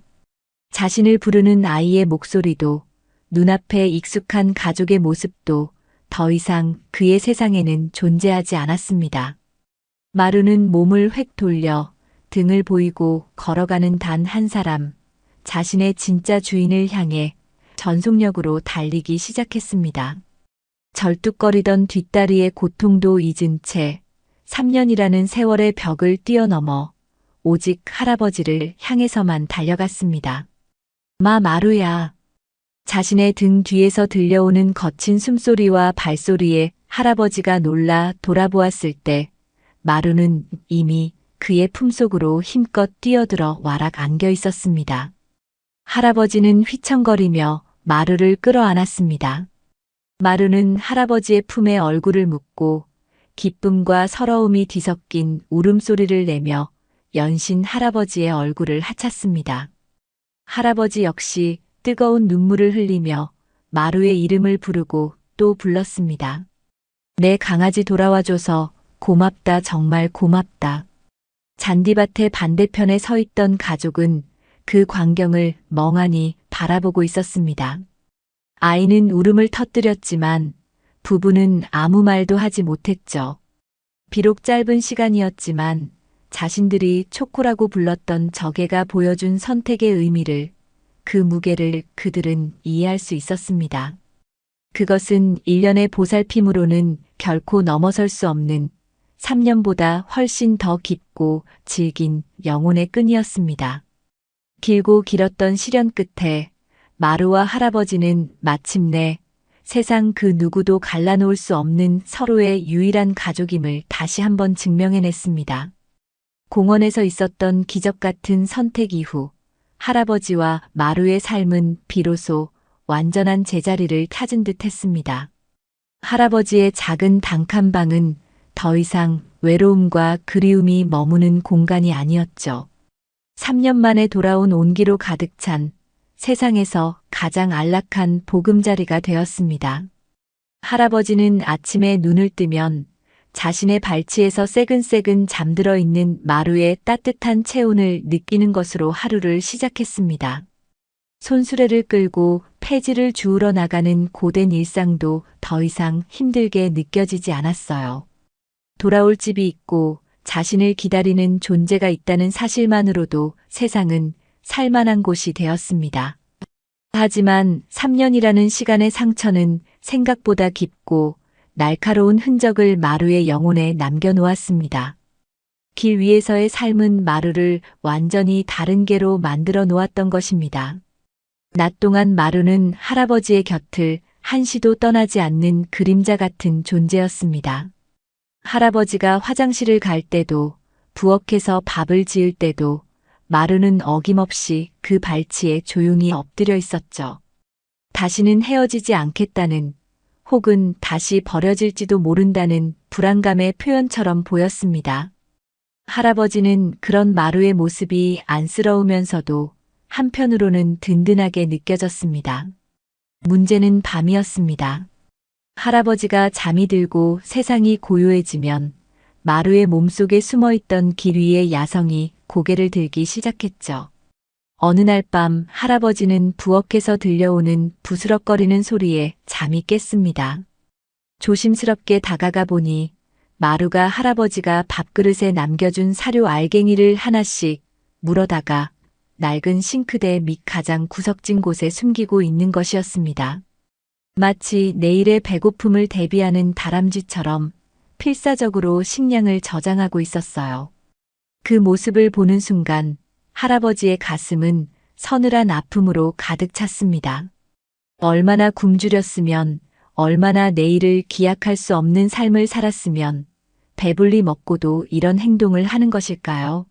자신을 부르는 아이의 목소리도 눈앞에 익숙한 가족의 모습도 더 이상 그의 세상에는 존재하지 않았습니다. 마루는 몸을 획 돌려 등을 보이고 걸어가는 단 한 사람, 자신의 진짜 주인을 향해 전속력으로 달리기 시작했습니다. 절뚝거리던 뒷다리의 고통도 잊은 채 3년이라는 세월의 벽을 뛰어넘어 오직 할아버지를 향해서만 달려갔습니다. 마루야. 자신의 등 뒤에서 들려오는 거친 숨소리와 발소리에 할아버지가 놀라 돌아보았을 때 마루는 이미 그의 품속으로 힘껏 뛰어들어 와락 안겨 있었습니다. 할아버지는 휘청거리며 마루를 끌어안았습니다. 마루는 할아버지의 품에 얼굴을 묻고 기쁨과 서러움이 뒤섞인 울음소리를 내며 연신 할아버지의 얼굴을 하찼습니다. 할아버지 역시 뜨거운 눈물을 흘리며 마루의 이름을 부르고 또 불렀습니다. 내 강아지 돌아와줘서 고맙다, 정말 고맙다. 잔디밭의 반대편에 서 있던 가족은 그 광경을 멍하니 바라보고 있었습니다. 아이는 울음을 터뜨렸지만 부부는 아무 말도 하지 못했죠. 비록 짧은 시간이었지만 자신들이 초코라고 불렀던 저 개가 보여준 선택의 의미를, 그 무게를 그들은 이해할 수 있었습니다. 그것은 1년의 보살핌으로는 결코 넘어설 수 없는 3년보다 훨씬 더 깊고 질긴 영혼의 끈이었습니다. 길고 길었던 시련 끝에 마루와 할아버지는 마침내 세상 그 누구도 갈라놓을 수 없는 서로의 유일한 가족임을 다시 한번 증명해냈습니다. 공원에서 있었던 기적 같은 선택 이후 할아버지와 마루의 삶은 비로소 완전한 제자리를 찾은 듯 했습니다. 할아버지의 작은 단칸방은 더 이상 외로움과 그리움이 머무는 공간이 아니었죠. 3년 만에 돌아온 온기로 가득 찬 세상에서 가장 안락한 보금자리가 되었습니다. 할아버지는 아침에 눈을 뜨면 자신의 발치에서 새근새근 잠들어 있는 마루의 따뜻한 체온을 느끼는 것으로 하루를 시작했습니다. 손수레를 끌고 폐지를 주우러 나가는 고된 일상도 더 이상 힘들게 느껴지지 않았어요. 돌아올 집이 있고 자신을 기다리는 존재가 있다는 사실만으로도 세상은 살만한 곳이 되었습니다. 하지만 3년이라는 시간의 상처는 생각보다 깊고 날카로운 흔적을 마루의 영혼에 남겨놓았습니다. 길 위에서의 삶은 마루를 완전히 다른 개로 만들어 놓았던 것입니다. 낮 동안 마루는 할아버지의 곁을 한시도 떠나지 않는 그림자 같은 존재였습니다. 할아버지가 화장실을 갈 때도, 부엌에서 밥을 지을 때도 마루는 어김없이 그 발치에 조용히 엎드려 있었죠. 다시는 헤어지지 않겠다는, 혹은 다시 버려질지도 모른다는 불안감의 표현처럼 보였습니다. 할아버지는 그런 마루의 모습이 안쓰러우면서도 한편으로는 든든하게 느껴졌습니다. 문제는 밤이었습니다. 할아버지가 잠이 들고 세상이 고요해지면 마루의 몸속에 숨어있던 길 위의 야성이 고개를 들기 시작했죠. 어느 날 밤 할아버지는 부엌에서 들려오는 부스럭거리는 소리에 잠이 깼습니다. 조심스럽게 다가가 보니 마루가 할아버지가 밥그릇에 남겨준 사료 알갱이를 하나씩 물어다가 낡은 싱크대 밑 가장 구석진 곳에 숨기고 있는 것이었습니다. 마치 내일의 배고픔을 대비하는 다람쥐처럼 필사적으로 식량을 저장하고 있었어요. 그 모습을 보는 순간 할아버지의 가슴은 서늘한 아픔으로 가득 찼습니다. 얼마나 굶주렸으면, 얼마나 내일을 기약할 수 없는 삶을 살았으면 배불리 먹고도 이런 행동을 하는 것일까요?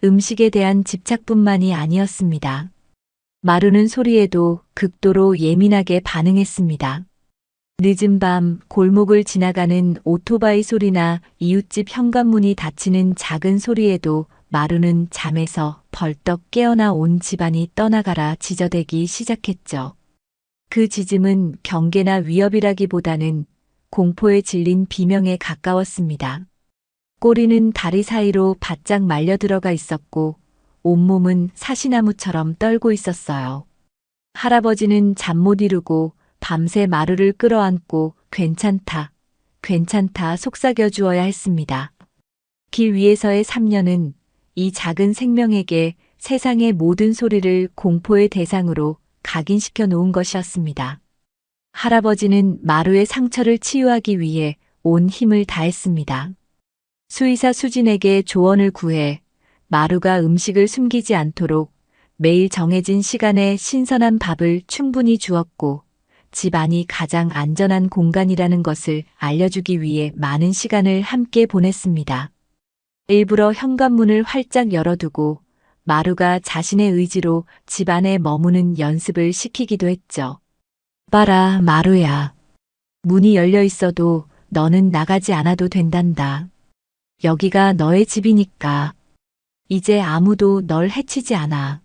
음식에 대한 집착뿐만이 아니었습니다. 마루는 소리에도 극도로 예민하게 반응했습니다. 늦은 밤 골목을 지나가는 오토바이 소리나 이웃집 현관문이 닫히는 작은 소리에도 마루는 잠에서 벌떡 깨어나 온 집안이 떠나가라 지저대기 시작했죠. 그 짖음은 경계나 위협이라기보다는 공포에 질린 비명에 가까웠습니다. 꼬리는 다리 사이로 바짝 말려 들어가 있었고 온몸은 사시나무처럼 떨고 있었어요. 할아버지는 잠 못 이루고 밤새 마루를 끌어안고 괜찮다, 괜찮다 속삭여 주어야 했습니다. 길 위에서의 3년은 이 작은 생명에게 세상의 모든 소리를 공포의 대상으로 각인시켜 놓은 것이었습니다. 할아버지는 마루의 상처를 치유하기 위해 온 힘을 다했습니다. 수의사 수진에게 조언을 구해 마루가 음식을 숨기지 않도록 매일 정해진 시간에 신선한 밥을 충분히 주었고 집 안이 가장 안전한 공간이라는 것을 알려주기 위해 많은 시간을 함께 보냈습니다. 일부러 현관문을 활짝 열어두고 마루가 자신의 의지로 집 안에 머무는 연습을 시키기도 했죠. 봐라, 마루야. 문이 열려 있어도 너는 나가지 않아도 된단다. 여기가 너의 집이니까. 이제 아무도 널 해치지 않아.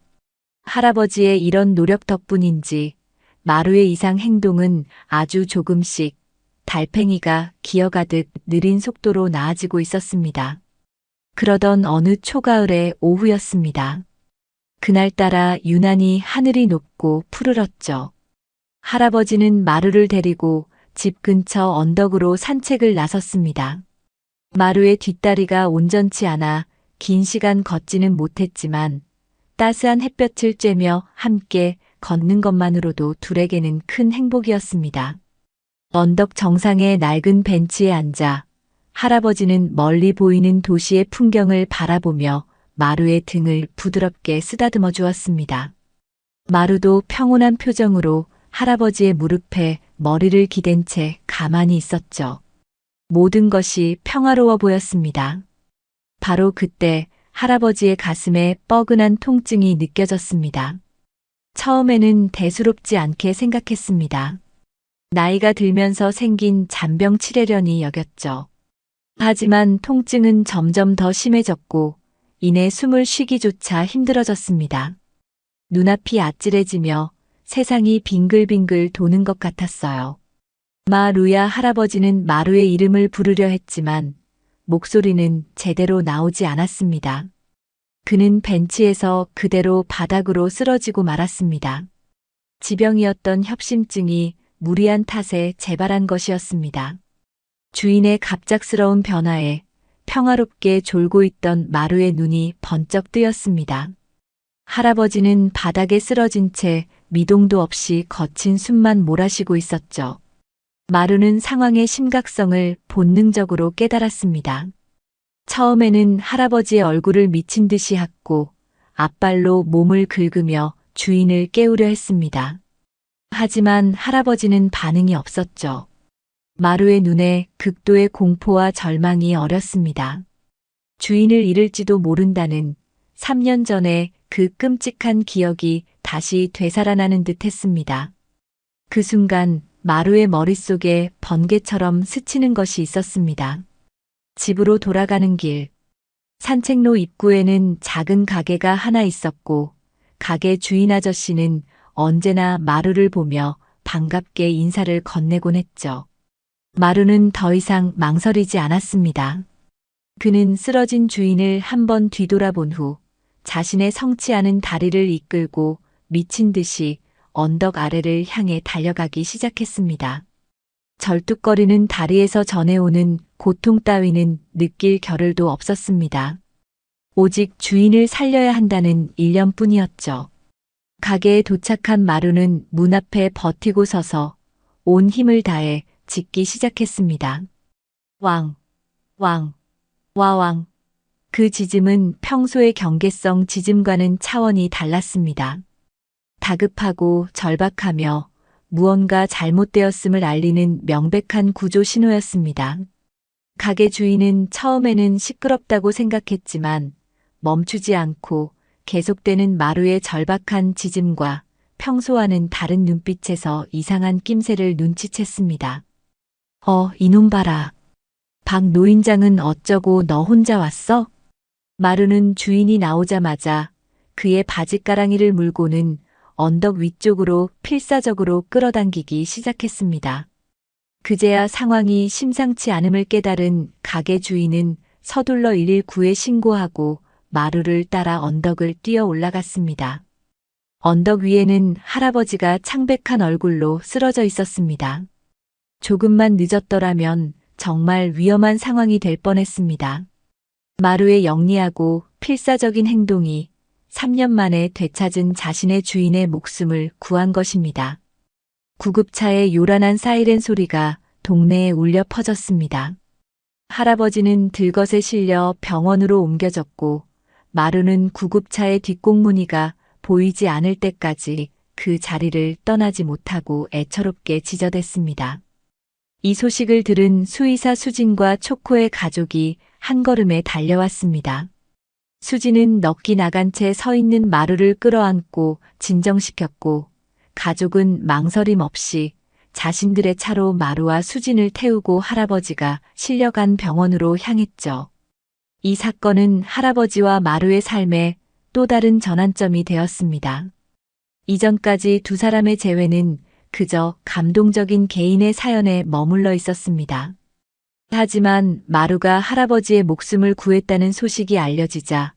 할아버지의 이런 노력 덕분인지 마루의 이상 행동은 아주 조금씩 달팽이가 기어가듯 느린 속도로 나아지고 있었습니다. 그러던 어느 초가을의 오후였습니다. 그날따라 유난히 하늘이 높고 푸르렀죠. 할아버지는 마루를 데리고 집 근처 언덕으로 산책을 나섰습니다. 마루의 뒷다리가 온전치 않아 긴 시간 걷지는 못했지만 따스한 햇볕을 쬐며 함께 걷는 것만으로도 둘에게는 큰 행복이었습니다. 언덕 정상의 낡은 벤치에 앉아 할아버지는 멀리 보이는 도시의 풍경을 바라보며 마루의 등을 부드럽게 쓰다듬어 주었습니다. 마루도 평온한 표정으로 할아버지의 무릎에 머리를 기댄 채 가만히 있었죠. 모든 것이 평화로워 보였습니다. 바로 그때 할아버지의 가슴에 뻐근한 통증이 느껴졌습니다. 처음에는 대수롭지 않게 생각했습니다. 나이가 들면서 생긴 잔병 치레려니 여겼죠. 하지만 통증은 점점 더 심해졌고 이내 숨을 쉬기조차 힘들어졌습니다. 눈앞이 아찔해지며 세상이 빙글빙글 도는 것 같았어요. 마루야. 할아버지는 마루의 이름을 부르려 했지만 목소리는 제대로 나오지 않았습니다. 그는 벤치에서 그대로 바닥으로 쓰러지고 말았습니다. 지병이었던 협심증이 무리한 탓에 재발한 것이었습니다. 주인의 갑작스러운 변화에 평화롭게 졸고 있던 마루의 눈이 번쩍 뜨였습니다. 할아버지는 바닥에 쓰러진 채 미동도 없이 거친 숨만 몰아쉬고 있었죠. 마루는 상황의 심각성을 본능적으로 깨달았습니다. 처음에는 할아버지의 얼굴을 미친 듯이 핥고 앞발로 몸을 긁으며 주인을 깨우려 했습니다. 하지만 할아버지는 반응이 없었죠. 마루의 눈에 극도의 공포와 절망이 어렸습니다. 주인을 잃을지도 모른다는 3년 전의 그 끔찍한 기억이 다시 되살아나는 듯 했습니다. 그 순간 마루의 머릿속에 번개처럼 스치는 것이 있었습니다. 집으로 돌아가는 길. 산책로 입구에는 작은 가게가 하나 있었고 가게 주인 아저씨는 언제나 마루를 보며 반갑게 인사를 건네곤 했죠. 마루는 더 이상 망설이지 않았습니다. 그는 쓰러진 주인을 한번 뒤돌아본 후 자신의 성치 않은 다리를 이끌고 미친 듯이 언덕 아래를 향해 달려가기 시작했습니다. 절뚝거리는 다리에서 전해오는 고통 따위는 느낄 겨를도 없었습니다. 오직 주인을 살려야 한다는 일념뿐이었죠. 가게에 도착한 마루는 문 앞에 버티고 서서 온 힘을 다해 짖기 시작했습니다. 왕, 왕, 와왕. 그 짖음은 평소의 경계성 짖음과는 차원이 달랐습니다. 다급하고 절박하며 무언가 잘못되었음을 알리는 명백한 구조 신호였습니다. 가게 주인은 처음에는 시끄럽다고 생각했지만 멈추지 않고 계속되는 마루의 절박한 짖음과 평소와는 다른 눈빛에서 이상한 낌새를 눈치챘습니다. 이놈 봐라. 박 노인장은 어쩌고 너 혼자 왔어? 마루는 주인이 나오자마자 그의 바짓가랑이를 물고는 언덕 위쪽으로 필사적으로 끌어당기기 시작했습니다. 그제야 상황이 심상치 않음을 깨달은 가게 주인은 서둘러 119에 신고하고 마루를 따라 언덕을 뛰어 올라갔습니다. 언덕 위에는 할아버지가 창백한 얼굴로 쓰러져 있었습니다. 조금만 늦었더라면 정말 위험한 상황이 될 뻔했습니다. 마루의 영리하고 필사적인 행동이 3년 만에 되찾은 자신의 주인의 목숨을 구한 것입니다. 구급차의 요란한 사이렌 소리가 동네에 울려 퍼졌습니다. 할아버지는 들것에 실려 병원으로 옮겨졌고 마루는 구급차의 뒷공무니가 보이지 않을 때까지 그 자리를 떠나지 못하고 애처롭게 지저댔습니다. 이 소식을 들은 수의사 수진과 초코의 가족이 한 걸음에 달려왔습니다. 수진은 넋이 나간 채 서 있는 마루를 끌어안고 진정시켰고 가족은 망설임 없이 자신들의 차로 마루와 수진을 태우고 할아버지가 실려간 병원으로 향했죠. 이 사건은 할아버지와 마루의 삶에 또 다른 전환점이 되었습니다. 이전까지 두 사람의 재회는 그저 감동적인 개인의 사연에 머물러 있었습니다. 하지만 마루가 할아버지의 목숨을 구했다는 소식이 알려지자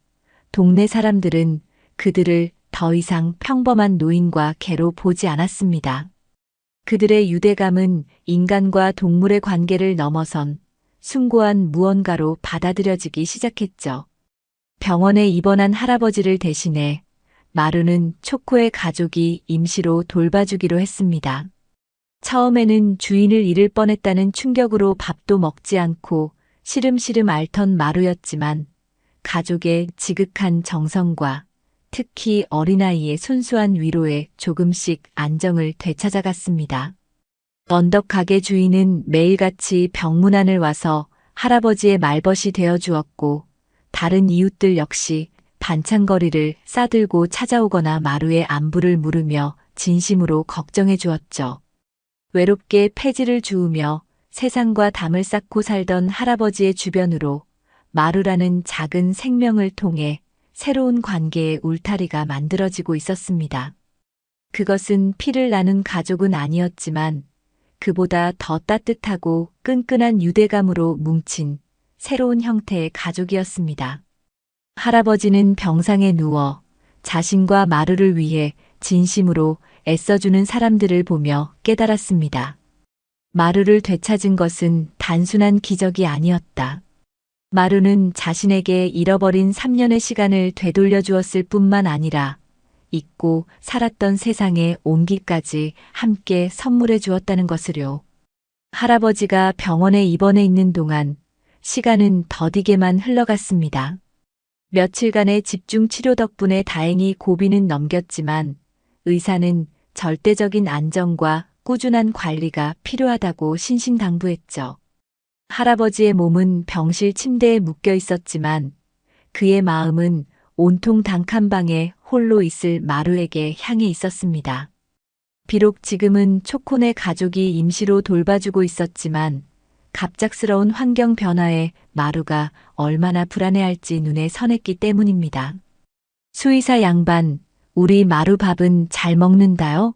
동네 사람들은 그들을 더 이상 평범한 노인과 개로 보지 않았습니다. 그들의 유대감은 인간과 동물의 관계를 넘어선 숭고한 무언가로 받아들여지기 시작했죠. 병원에 입원한 할아버지를 대신해 마루는 초코의 가족이 임시로 돌봐주기로 했습니다. 처음에는 주인을 잃을 뻔했다는 충격으로 밥도 먹지 않고 시름시름 앓던 마루였지만 가족의 지극한 정성과 특히 어린아이의 순수한 위로에 조금씩 안정을 되찾아갔습니다. 언덕 가게 주인은 매일같이 병문안을 와서 할아버지의 말벗이 되어 주었고 다른 이웃들 역시 반찬거리를 싸들고 찾아오거나 마루의 안부를 물으며 진심으로 걱정해 주었죠. 외롭게 폐지를 주우며 세상과 담을 쌓고 살던 할아버지의 주변으로 마루라는 작은 생명을 통해 새로운 관계의 울타리가 만들어지고 있었습니다. 그것은 피를 나눈 가족은 아니었지만 그보다 더 따뜻하고 끈끈한 유대감으로 뭉친 새로운 형태의 가족이었습니다. 할아버지는 병상에 누워 자신과 마루를 위해 진심으로 애써주는 사람들을 보며 깨달았습니다. 마루를 되찾은 것은 단순한 기적이 아니었다. 마루는 자신에게 잃어버린 3년의 시간을 되돌려 주었을 뿐만 아니라 잊고 살았던 세상의 온기까지 함께 선물해 주었다는 것을요. 할아버지가 병원에 입원해 있는 동안 시간은 더디게만 흘러갔습니다. 며칠간의 집중 치료 덕분에 다행히 고비는 넘겼지만 의사는 절대적인 안정과 꾸준한 관리가 필요하다고 신신당부했죠. 할아버지의 몸은 병실 침대에 묶여 있었지만 그의 마음은 온통 단칸방에 홀로 있을 마루에게 향해 있었습니다. 비록 지금은 초코네 가족이 임시로 돌봐주고 있었지만 갑작스러운 환경 변화에 마루가 얼마나 불안해할지 눈에 선했기 때문입니다. 수의사 양반, 우리 마루 밥은 잘 먹는다요?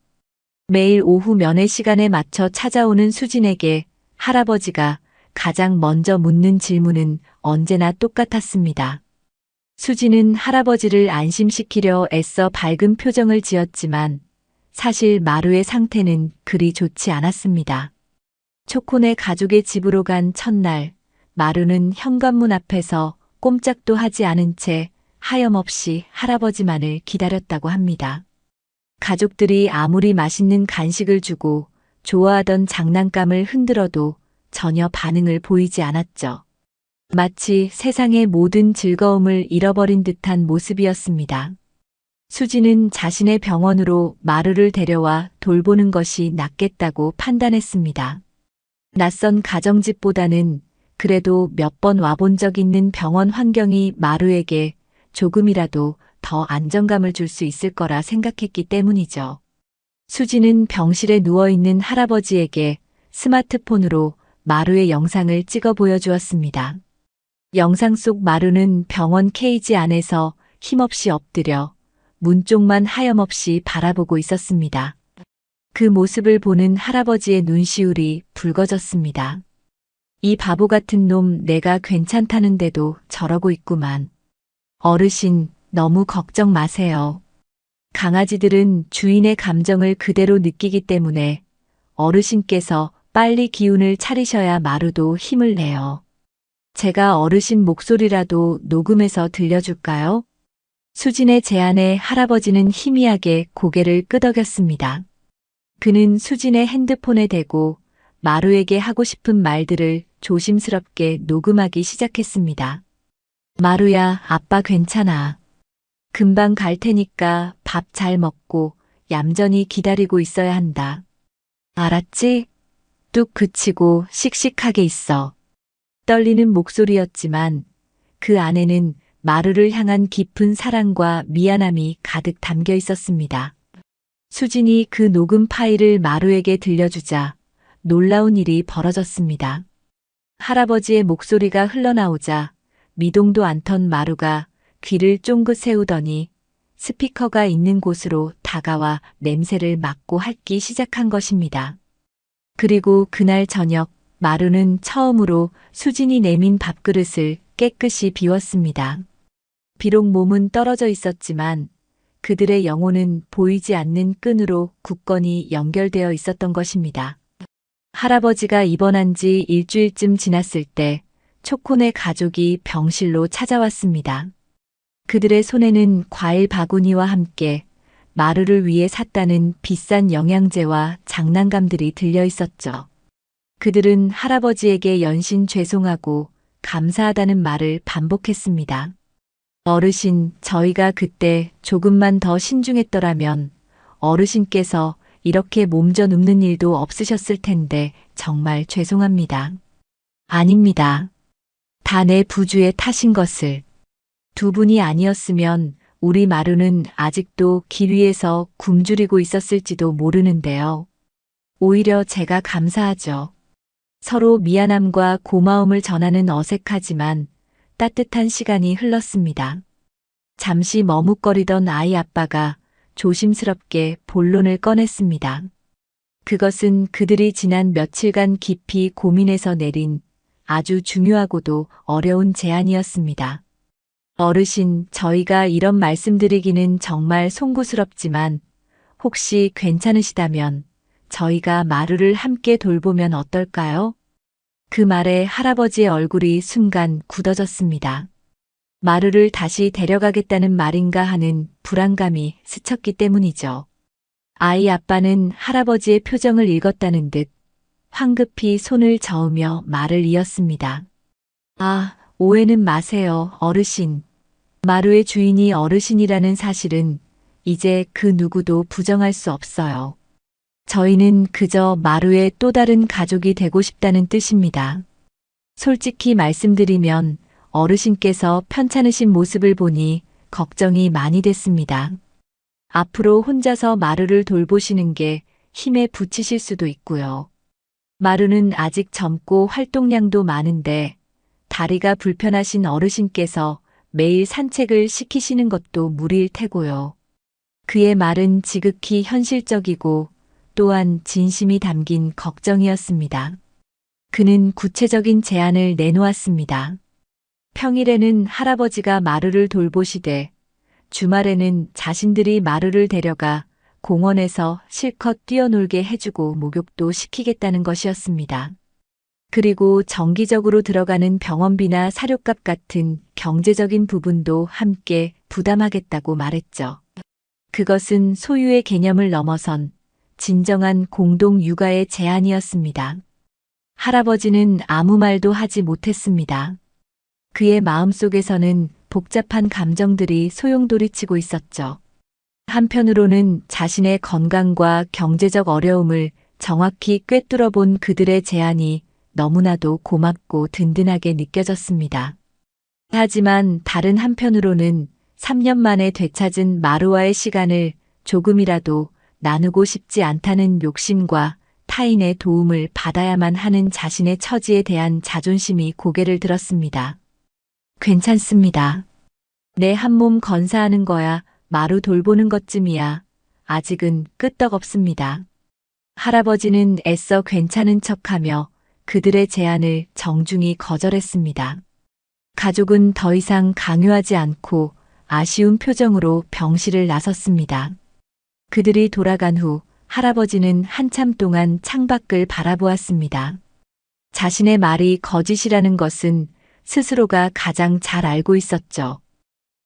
매일 오후 면회 시간에 맞춰 찾아오는 수진에게 할아버지가 가장 먼저 묻는 질문은 언제나 똑같았습니다. 수진은 할아버지를 안심시키려 애써 밝은 표정을 지었지만 사실 마루의 상태는 그리 좋지 않았습니다. 초코네 가족의 집으로 간 첫날, 마루는 현관문 앞에서 꼼짝도 하지 않은 채 하염없이 할아버지만을 기다렸다고 합니다. 가족들이 아무리 맛있는 간식을 주고 좋아하던 장난감을 흔들어도 전혀 반응을 보이지 않았죠. 마치 세상의 모든 즐거움을 잃어버린 듯한 모습이었습니다. 수지는 자신의 병원으로 마루를 데려와 돌보는 것이 낫겠다고 판단했습니다. 낯선 가정집보다는 그래도 몇 번 와본 적 있는 병원 환경이 마루에게 조금이라도 더 안정감을 줄 수 있을 거라 생각했기 때문이죠. 수지는 병실에 누워있는 할아버지에게 스마트폰으로 마루의 영상을 찍어 보여주었습니다. 영상 속 마루는 병원 케이지 안에서 힘없이 엎드려 문 쪽만 하염없이 바라보고 있었습니다. 그 모습을 보는 할아버지의 눈시울이 붉어졌습니다. 이 바보 같은 놈, 내가 괜찮다는데도 저러고 있구만. 어르신, 너무 걱정 마세요. 강아지들은 주인의 감정을 그대로 느끼기 때문에 어르신께서 빨리 기운을 차리셔야 마루도 힘을 내요. 제가 어르신 목소리라도 녹음해서 들려줄까요? 수진의 제안에 할아버지는 희미하게 고개를 끄덕였습니다. 그는 수진의 핸드폰에 대고 마루에게 하고 싶은 말들을 조심스럽게 녹음하기 시작했습니다. 마루야, 아빠 괜찮아. 금방 갈 테니까 밥 잘 먹고 얌전히 기다리고 있어야 한다. 알았지? 뚝 그치고 씩씩하게 있어. 떨리는 목소리였지만 그 안에는 마루를 향한 깊은 사랑과 미안함이 가득 담겨 있었습니다. 수진이 그 녹음 파일을 마루에게 들려주자 놀라운 일이 벌어졌습니다. 할아버지의 목소리가 흘러나오자 미동도 않던 마루가 귀를 쫑긋 세우더니 스피커가 있는 곳으로 다가와 냄새를 맡고 핥기 시작한 것입니다. 그리고 그날 저녁 마루는 처음으로 수진이 내민 밥그릇을 깨끗이 비웠습니다. 비록 몸은 떨어져 있었지만 그들의 영혼은 보이지 않는 끈으로 굳건히 연결되어 있었던 것입니다. 할아버지가 입원한 지 일주일쯤 지났을 때 초코네 가족이 병실로 찾아왔습니다. 그들의 손에는 과일 바구니와 함께 마루를 위해 샀다는 비싼 영양제와 장난감들이 들려 있었죠. 그들은 할아버지에게 연신 죄송하고 감사하다는 말을 반복했습니다. 어르신, 저희가 그때 조금만 더 신중했더라면 어르신께서 이렇게 몸져 눕는 일도 없으셨을 텐데 정말 죄송합니다. 아닙니다. 다 내 부주의 탓인 것을. 두 분이 아니었으면 우리 마루는 아직도 길 위에서 굶주리고 있었을지도 모르는데요. 오히려 제가 감사하죠. 서로 미안함과 고마움을 전하는 어색하지만 따뜻한 시간이 흘렀습니다. 잠시 머뭇거리던 아이 아빠가 조심스럽게 본론을 꺼냈습니다. 그것은 그들이 지난 며칠간 깊이 고민해서 내린 아주 중요하고도 어려운 제안이었습니다. 어르신, 저희가 이런 말씀드리기는 정말 송구스럽지만 혹시 괜찮으시다면 저희가 마루를 함께 돌보면 어떨까요? 그 말에 할아버지의 얼굴이 순간 굳어졌습니다. 마루를 다시 데려가겠다는 말인가 하는 불안감이 스쳤기 때문이죠. 아이 아빠는 할아버지의 표정을 읽었다는 듯 황급히 손을 저으며 말을 이었습니다. 아, 오해는 마세요, 어르신. 마루의 주인이 어르신이라는 사실은 이제 그 누구도 부정할 수 없어요. 저희는 그저 마루의 또 다른 가족이 되고 싶다는 뜻입니다. 솔직히 말씀드리면 어르신께서 편찮으신 모습을 보니 걱정이 많이 됐습니다. 앞으로 혼자서 마루를 돌보시는 게 힘에 부치실 수도 있고요. 마루는 아직 젊고 활동량도 많은데 다리가 불편하신 어르신께서 매일 산책을 시키시는 것도 무리일 테고요. 그의 말은 지극히 현실적이고 또한 진심이 담긴 걱정이었습니다. 그는 구체적인 제안을 내놓았습니다. 평일에는 할아버지가 마루를 돌보시되 주말에는 자신들이 마루를 데려가 공원에서 실컷 뛰어놀게 해주고 목욕도 시키겠다는 것이었습니다. 그리고 정기적으로 들어가는 병원비나 사료값 같은 경제적인 부분도 함께 부담하겠다고 말했죠. 그것은 소유의 개념을 넘어선 진정한 공동 육아의 제안이었습니다. 할아버지는 아무 말도 하지 못했습니다. 그의 마음속에서는 복잡한 감정들이 소용돌이치고 있었죠. 한편으로는 자신의 건강과 경제적 어려움을 정확히 꿰뚫어 본 그들의 제안이 너무나도 고맙고 든든하게 느껴졌습니다. 하지만 다른 한편으로는 3년 만에 되찾은 마루와의 시간을 조금이라도 나누고 싶지 않다는 욕심과 타인의 도움을 받아야만 하는 자신의 처지에 대한 자존심이 고개를 들었습니다. 괜찮습니다. 내 한 몸 건사하는 거야 마루 돌보는 것쯤이야. 아직은 끄떡없습니다. 할아버지는 애써 괜찮은 척하며 그들의 제안을 정중히 거절했습니다. 가족은 더 이상 강요하지 않고 아쉬운 표정으로 병실을 나섰습니다. 그들이 돌아간 후 할아버지는 한참 동안 창밖을 바라보았습니다. 자신의 말이 거짓이라는 것은 스스로가 가장 잘 알고 있었죠.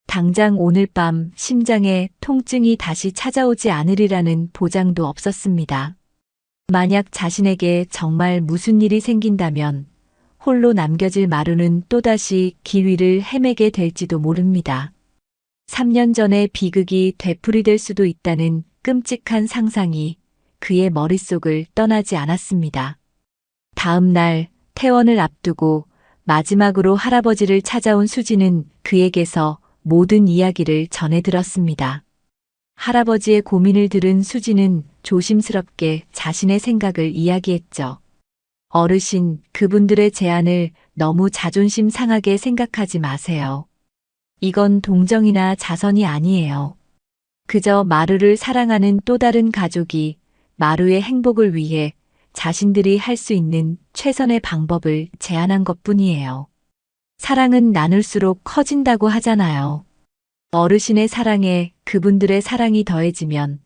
당장 오늘 밤 심장에 통증이 다시 찾아오지 않으리라는 보장도 없었습니다. 만약 자신에게 정말 무슨 일이 생긴다면 홀로 남겨질 마루는 또다시 길 위를 헤매게 될지도 모릅니다. 3년 전의 비극이 되풀이될 수도 있다는 끔찍한 상상이 그의 머릿속을 떠나지 않았습니다. 다음 날 퇴원을 앞두고 마지막으로 할아버지를 찾아온 수지는 그에게서 모든 이야기를 전해 들었습니다. 할아버지의 고민을 들은 수지는 조심스럽게 자신의 생각을 이야기했죠. 어르신, 그분들의 제안을 너무 자존심 상하게 생각하지 마세요. 이건 동정이나 자선이 아니에요. 그저 마루를 사랑하는 또 다른 가족이 마루의 행복을 위해 자신들이 할 수 있는 최선의 방법을 제안한 것뿐이에요. 사랑은 나눌수록 커진다고 하잖아요. 어르신의 사랑에 그분들의 사랑이 더해지면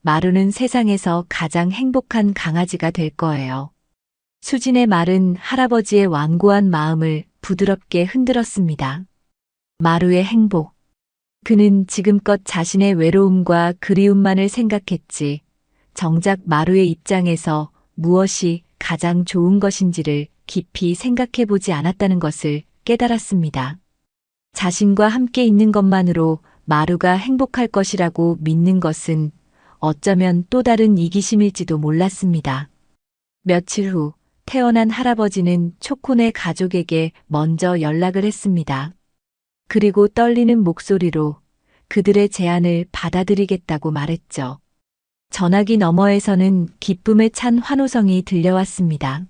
마루는 세상에서 가장 행복한 강아지가 될 거예요. 수진의 말은 할아버지의 완고한 마음을 부드럽게 흔들었습니다. 마루의 행복. 그는 지금껏 자신의 외로움과 그리움만을 생각했지, 정작 마루의 입장에서 무엇이 가장 좋은 것인지를 깊이 생각해 보지 않았다는 것을 깨달았습니다. 자신과 함께 있는 것만으로 마루가 행복할 것이라고 믿는 것은 어쩌면 또 다른 이기심일지도 몰랐습니다. 며칠 후 태어난 할아버지는 초코네 가족에게 먼저 연락을 했습니다. 그리고 떨리는 목소리로 그들의 제안을 받아들이겠다고 말했죠. 전화기 너머에서는 기쁨에 찬 환호성이 들려왔습니다.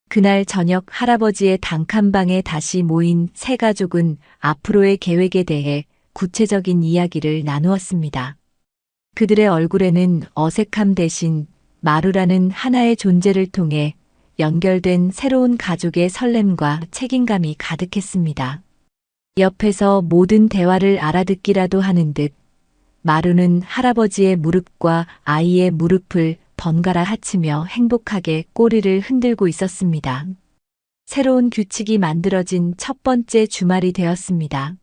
그날 저녁 할아버지의 단칸방에 다시 모인 세 가족은 앞으로의 계획에 대해 구체적인 이야기를 나누었습니다. 그들의 얼굴에는 어색함 대신 마루라는 하나의 존재를 통해 연결된 새로운 가족의 설렘과 책임감이 가득했습니다. 옆에서 모든 대화를 알아듣기라도 하는 듯 마루는 할아버지의 무릎과 아이의 무릎을 번갈아 하치며 행복하게 꼬리를 흔들고 있었습니다. 새로운 규칙이 만들어진 첫 번째 주말이 되었습니다.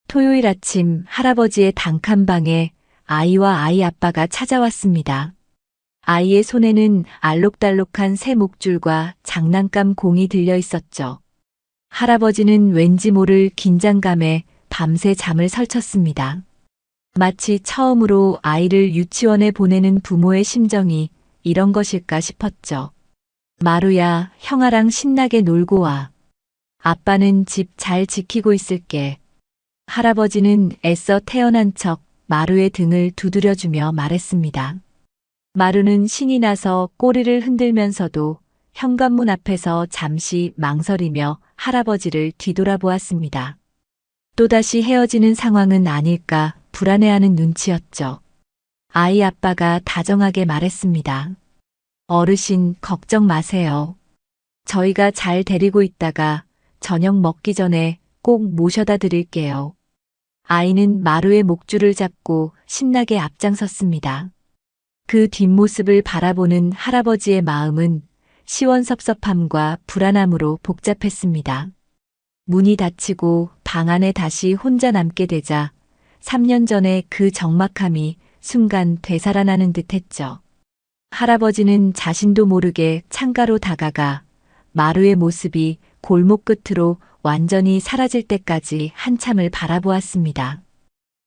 토요일 아침 할아버지의 단칸방에 아이와 아이 아빠가 찾아왔습니다. 아이의 손에는 알록달록한 새 목줄과 장난감 공이 들려 있었죠. 할아버지는 왠지 모를 긴장감에 밤새 잠을 설쳤습니다. 마치 처음으로 아이를 유치원에 보내는 부모의 심정이 이런 것일까 싶었죠. 마루야, 형아랑 신나게 놀고 와. 아빠는 집 잘 지키고 있을게. 할아버지는 애써 태어난 척 마루의 등을 두드려주며 말했습니다. 마루는 신이 나서 꼬리를 흔들면서도 현관문 앞에서 잠시 망설이며 할아버지를 뒤돌아보았습니다. 또다시 헤어지는 상황은 아닐까 불안해하는 눈치였죠. 아이 아빠가 다정하게 말했습니다. 어르신, 걱정 마세요. 저희가 잘 데리고 있다가 저녁 먹기 전에 꼭 모셔다 드릴게요. 아이는 마루의 목줄을 잡고 신나게 앞장섰습니다. 그 뒷모습을 바라보는 할아버지의 마음은 시원섭섭함과 불안함으로 복잡했습니다. 문이 닫히고 방 안에 다시 혼자 남게 되자 3년 전의 그 적막함이 순간 되살아나는 듯 했죠. 할아버지는 자신도 모르게 창가로 다가가 마루의 모습이 골목 끝으로 완전히 사라질 때까지 한참을 바라보았습니다.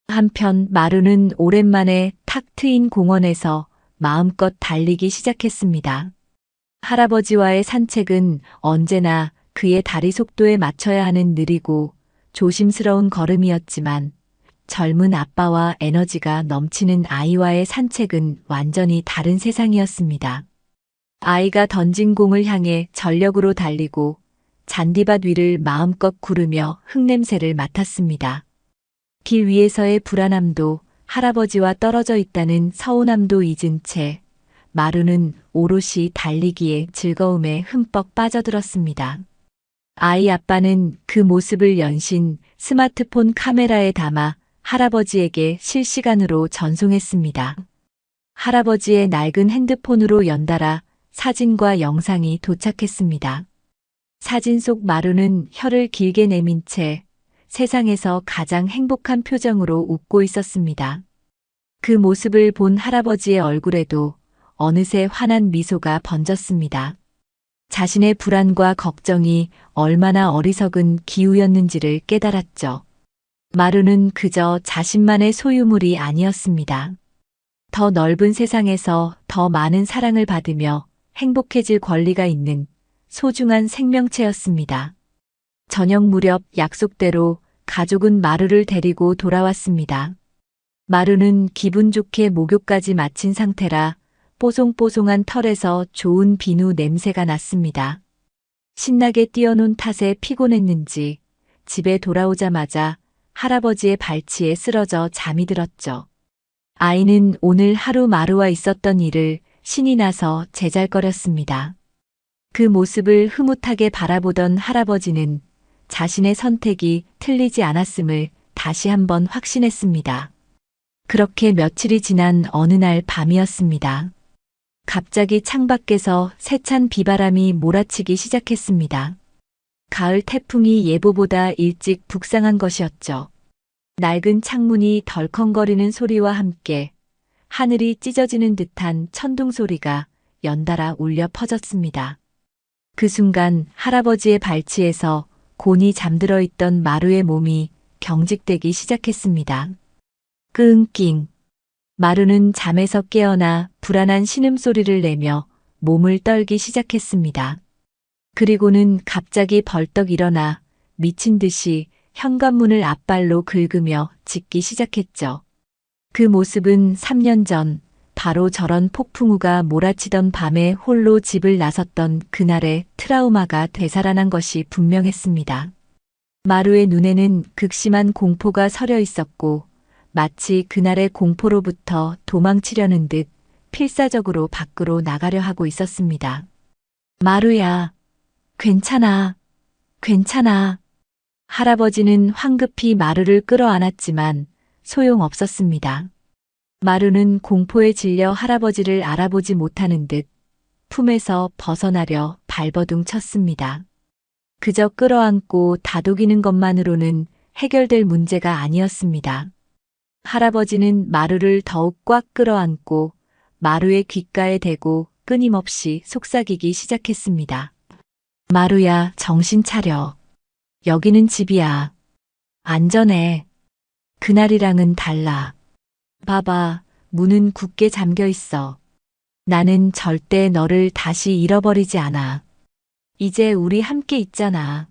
한편 마루는 오랜만에 탁 트인 공원에서 마음껏 달리기 시작했습니다. 할아버지와의 산책은 언제나 그의 다리 속도에 맞춰야 하는 느리고 조심스러운 걸음이었지만 젊은 아빠와 에너지가 넘치는 아이와의 산책은 완전히 다른 세상이었습니다. 아이가 던진 공을 향해 전력으로 달리고 잔디밭 위를 마음껏 구르며 흙냄새를 맡았습니다. 길 위에서의 불안함도 할아버지와 떨어져 있다는 서운함도 잊은 채 마루는 오롯이 달리기의 즐거움에 흠뻑 빠져들었습니다. 아이 아빠는 그 모습을 연신 스마트폰 카메라에 담아 할아버지에게 실시간으로 전송했습니다. 할아버지의 낡은 핸드폰으로 연달아 사진과 영상이 도착했습니다. 사진 속 마루는 혀를 길게 내민 채 세상에서 가장 행복한 표정으로 웃고 있었습니다. 그 모습을 본 할아버지의 얼굴에도 어느새 환한 미소가 번졌습니다. 자신의 불안과 걱정이 얼마나 어리석은 기우였는지를 깨달았죠. 마루는 그저 자신만의 소유물이 아니었습니다. 더 넓은 세상에서 더 많은 사랑을 받으며 행복해질 권리가 있는 소중한 생명체였습니다. 저녁 무렵 약속대로 가족은 마루를 데리고 돌아왔습니다. 마루는 기분 좋게 목욕까지 마친 상태라 뽀송뽀송한 털에서 좋은 비누 냄새가 났습니다. 신나게 뛰어논 탓에 피곤했는지 집에 돌아오자마자 할아버지의 발치에 쓰러져 잠이 들었죠. 아이는 오늘 하루 마루와 있었던 일을 신이 나서 제잘거렸습니다. 그 모습을 흐뭇하게 바라보던 할아버지는 자신의 선택이 틀리지 않았음을 다시 한번 확신했습니다. 그렇게 며칠이 지난 어느 날 밤이었습니다. 갑자기 창밖에서 세찬 비바람이 몰아치기 시작했습니다. 가을 태풍이 예보보다 일찍 북상한 것이었죠. 낡은 창문이 덜컹거리는 소리와 함께 하늘이 찢어지는 듯한 천둥 소리가 연달아 울려 퍼졌습니다. 그 순간 할아버지의 발치에서 곤히 잠들어 있던 마루의 몸이 경직되기 시작했습니다. 끙낑. 마루는 잠에서 깨어나 불안한 신음소리를 내며 몸을 떨기 시작했습니다. 그리고는 갑자기 벌떡 일어나 미친 듯이 현관문을 앞발로 긁으며 짖기 시작했죠. 그 모습은 3년 전 바로 저런 폭풍우가 몰아치던 밤에 홀로 집을 나섰던 그날의 트라우마가 되살아난 것이 분명했습니다. 마루의 눈에는 극심한 공포가 서려 있었고 마치 그날의 공포로부터 도망치려는 듯 필사적으로 밖으로 나가려 하고 있었습니다. 마루야, 괜찮아, 괜찮아. 할아버지는 황급히 마루를 끌어안았지만 소용없었습니다. 마루는 공포에 질려 할아버지를 알아보지 못하는 듯 품에서 벗어나려 발버둥 쳤습니다. 그저 끌어안고 다독이는 것만으로는 해결될 문제가 아니었습니다. 할아버지는 마루를 더욱 꽉 끌어안고 마루의 귓가에 대고 끊임없이 속삭이기 시작했습니다. 마루야, 정신 차려. 여기는 집이야. 안전해. 그날이랑은 달라. 봐봐, 문은 굳게 잠겨 있어. 나는 절대 너를 다시 잃어버리지 않아. 이제 우리 함께 있잖아.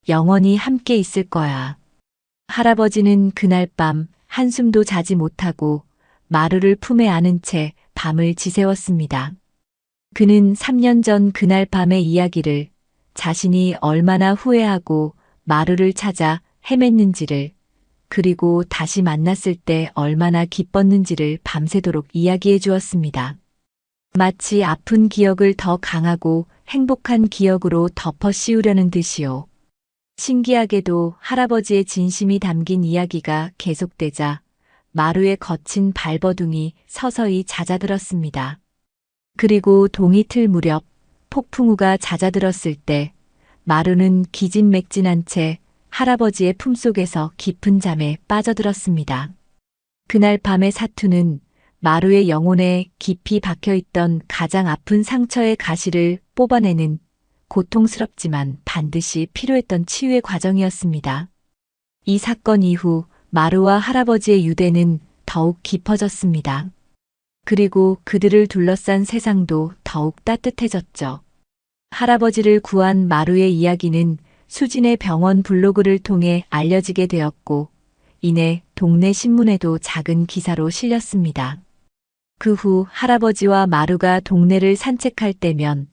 영원히 함께 있을 거야. 할아버지는 그날 밤 한숨도 자지 못하고 마루를 품에 안은 채 밤을 지새웠습니다. 그는 3년 전 그날 밤의 이야기를, 자신이 얼마나 후회하고 마루를 찾아 헤맸는지를, 그리고 다시 만났을 때 얼마나 기뻤는지를 밤새도록 이야기해 주었습니다. 마치 아픈 기억을 더 강하고 행복한 기억으로 덮어 씌우려는 듯이요. 신기하게도 할아버지의 진심이 담긴 이야기가 계속되자 마루의 거친 발버둥이 서서히 잦아들었습니다. 그리고 동이틀 무렵 폭풍우가 잦아들었을 때 마루는 기진맥진한 채 할아버지의 품속에서 깊은 잠에 빠져들었습니다. 그날 밤의 사투는 마루의 영혼에 깊이 박혀있던 가장 아픈 상처의 가시를 뽑아내는 고통스럽지만 반드시 필요했던 치유의 과정이었습니다. 이 사건 이후 마루와 할아버지의 유대는 더욱 깊어졌습니다. 그리고 그들을 둘러싼 세상도 더욱 따뜻해졌죠. 할아버지를 구한 마루의 이야기는 수진의 병원 블로그를 통해 알려지게 되었고, 이내 동네 신문에도 작은 기사로 실렸습니다. 그 후 할아버지와 마루가 동네를 산책할 때면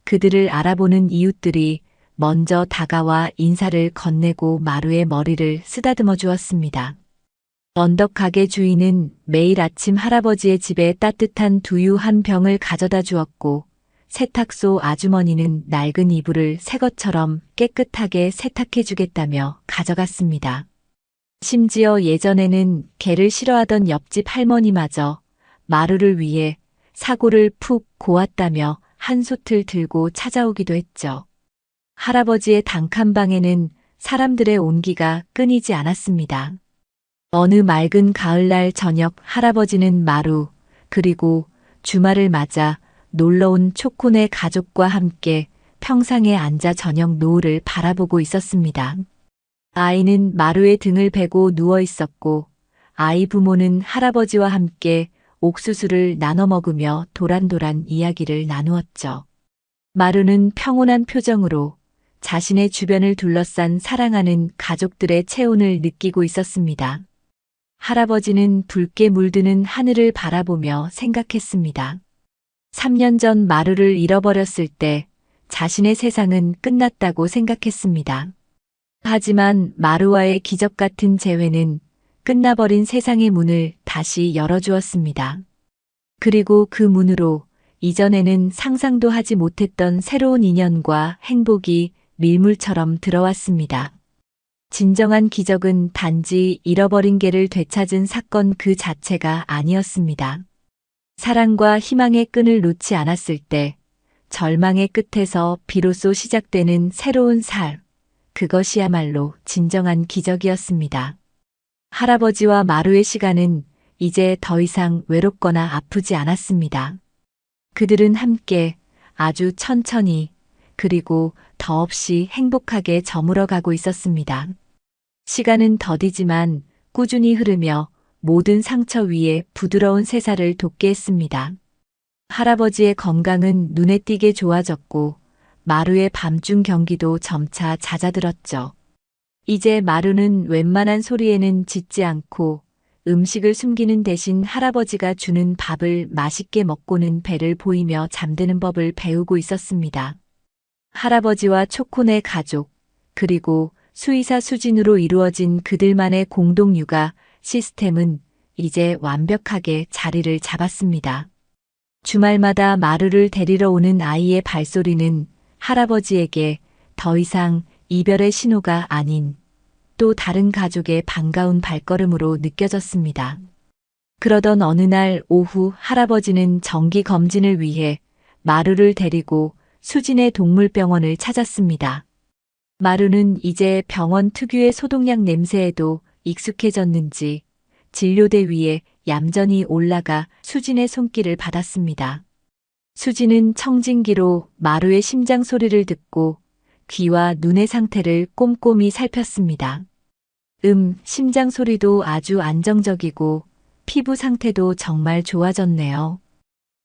그들을 알아보는 이웃들이 먼저 다가와 인사를 건네고 마루의 머리를 쓰다듬어 주었습니다. 언덕 가게 주인은 매일 아침 할아버지의 집에 따뜻한 두유 한 병을 가져다 주었고, 세탁소 아주머니는 낡은 이불을 새 것처럼 깨끗하게 세탁해 주겠다며 가져갔습니다. 심지어 예전에는 개를 싫어하던 옆집 할머니마저 마루를 위해 사골을 푹 고았다며 한 솥을 들고 찾아오기도 했죠. 할아버지의 단칸방에는 사람들의 온기가 끊이지 않았습니다. 어느 맑은 가을날 저녁 할아버지는 마루, 그리고 주말을 맞아 놀러온 초코네 가족과 함께 평상에 앉아 저녁 노을을 바라보고 있었습니다. 아이는 마루의 등을 베고 누워 있었고, 아이 부모는 할아버지와 함께 옥수수를 나눠 먹으며 도란도란 이야기를 나누었죠. 마루는 평온한 표정으로 자신의 주변을 둘러싼 사랑하는 가족들의 체온을 느끼고 있었습니다. 할아버지는 붉게 물드는 하늘을 바라보며 생각했습니다. 3년 전 마루를 잃어버렸을 때 자신의 세상은 끝났다고 생각했습니다. 하지만 마루와의 기적 같은 재회는 끝나버린 세상의 문을 다시 열어주었습니다. 그리고 그 문으로 이전에는 상상도 하지 못했던 새로운 인연과 행복이 밀물처럼 들어왔습니다. 진정한 기적은 단지 잃어버린 개를 되찾은 사건 그 자체가 아니었습니다. 사랑과 희망의 끈을 놓지 않았을 때 절망의 끝에서 비로소 시작되는 새로운 삶, 그것이야말로 진정한 기적이었습니다. 할아버지와 마루의 시간은 이제 더 이상 외롭거나 아프지 않았습니다. 그들은 함께 아주 천천히, 그리고 더없이 행복하게 저물어 가고 있었습니다. 시간은 더디지만 꾸준히 흐르며 모든 상처 위에 부드러운 새살을 돋게 했습니다. 할아버지의 건강은 눈에 띄게 좋아졌고, 마루의 밤중 경기도 점차 잦아들었죠. 이제 마루는 웬만한 소리에는 짖지 않고 음식을 숨기는 대신 할아버지가 주는 밥을 맛있게 먹고는 배를 보이며 잠드는 법을 배우고 있었습니다. 할아버지와 초코네 가족, 그리고 수의사 수진으로 이루어진 그들만의 공동 육아 시스템은 이제 완벽하게 자리를 잡았습니다. 주말마다 마루를 데리러 오는 아이의 발소리는 할아버지에게 더 이상 이별의 신호가 아닌 또 다른 가족의 반가운 발걸음으로 느껴졌습니다. 그러던 어느 날 오후 할아버지는 정기 검진을 위해 마루를 데리고 수진의 동물병원을 찾았습니다. 마루는 이제 병원 특유의 소독약 냄새에도 익숙해졌는지 진료대 위에 얌전히 올라가 수진의 손길을 받았습니다. 수진은 청진기로 마루의 심장 소리를 듣고 귀와 눈의 상태를 꼼꼼히 살폈습니다. 심장 소리도 아주 안정적이고 피부 상태도 정말 좋아졌네요.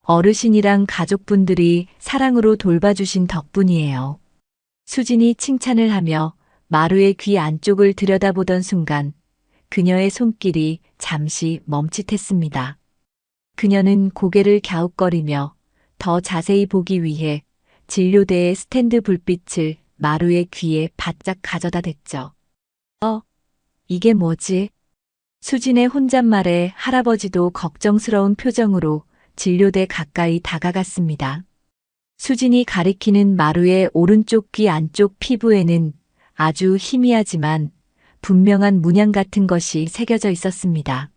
어르신이랑 가족분들이 사랑으로 돌봐주신 덕분이에요. 수진이 칭찬을 하며 마루의 귀 안쪽을 들여다보던 순간 그녀의 손길이 잠시 멈칫했습니다. 그녀는 고개를 갸웃거리며 더 자세히 보기 위해 진료대의 스탠드 불빛을 마루의 귀에 바짝 가져다 댔죠. 이게 뭐지? 수진의 혼잣말에 할아버지도 걱정스러운 표정으로 진료대 가까이 다가갔습니다. 수진이 가리키는 마루의 오른쪽 귀 안쪽 피부에는 아주 희미하지만 분명한 문양 같은 것이 새겨져 있었습니다.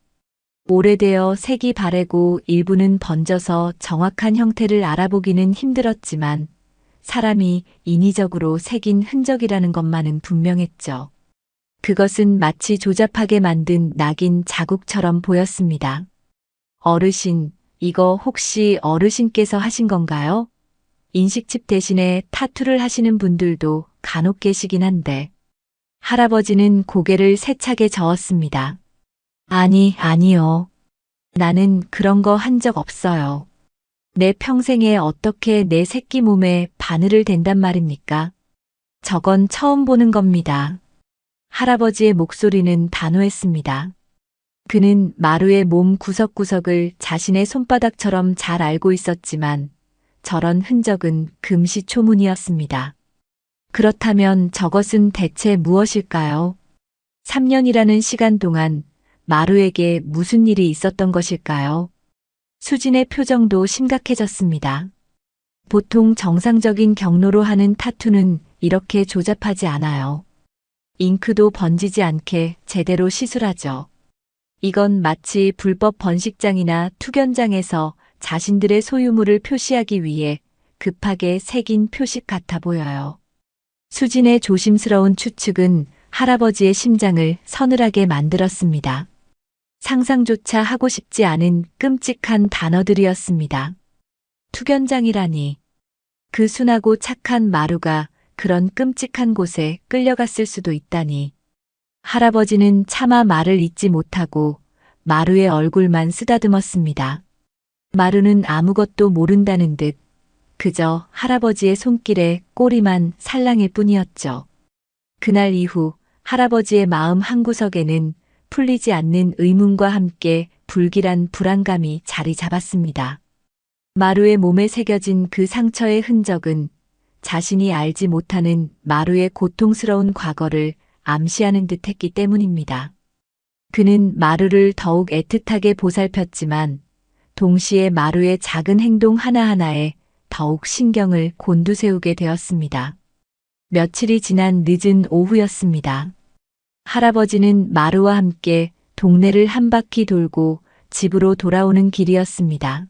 오래되어 색이 바래고 일부는 번져서 정확한 형태를 알아보기는 힘들었지만 사람이 인위적으로 새긴 흔적이라는 것만은 분명했죠. 그것은 마치 조잡하게 만든 낙인 자국처럼 보였습니다. 어르신, 이거 혹시 어르신께서 하신 건가요? 인식칩 대신에 타투를 하시는 분들도 간혹 계시긴 한데. 할아버지는 고개를 세차게 저었습니다. 아니요. 나는 그런 거 한 적 없어요. 내 평생에 어떻게 내 새끼 몸에 바늘을 댄단 말입니까? 저건 처음 보는 겁니다. 할아버지의 목소리는 단호했습니다. 그는 마루의 몸 구석구석을 자신의 손바닥처럼 잘 알고 있었지만 저런 흔적은 금시초문이었습니다. 그렇다면 저것은 대체 무엇일까요? 3년이라는 시간 동안 마루에게 무슨 일이 있었던 것일까요? 수진의 표정도 심각해졌습니다. 보통 정상적인 경로로 하는 타투는 이렇게 조잡하지 않아요. 잉크도 번지지 않게 제대로 시술하죠. 이건 마치 불법 번식장이나 투견장에서 자신들의 소유물을 표시하기 위해 급하게 새긴 표식 같아 보여요. 수진의 조심스러운 추측은 할아버지의 심장을 서늘하게 만들었습니다. 상상조차 하고 싶지 않은 끔찍한 단어들이었습니다. 투견장이라니. 그 순하고 착한 마루가 그런 끔찍한 곳에 끌려갔을 수도 있다니. 할아버지는 차마 말을 잇지 못하고 마루의 얼굴만 쓰다듬었습니다. 마루는 아무것도 모른다는 듯 그저 할아버지의 손길에 꼬리만 살랑일 뿐이었죠. 그날 이후 할아버지의 마음 한구석에는 풀리지 않는 의문과 함께 불길한 불안감이 자리 잡았습니다. 마루의 몸에 새겨진 그 상처의 흔적은 자신이 알지 못하는 마루의 고통스러운 과거를 암시하는 듯 했기 때문입니다. 그는 마루를 더욱 애틋하게 보살폈지만 동시에 마루의 작은 행동 하나하나에 더욱 신경을 곤두세우게 되었습니다. 며칠이 지난 늦은 오후였습니다. 할아버지는 마루와 함께 동네를 한 바퀴 돌고 집으로 돌아오는 길이었습니다.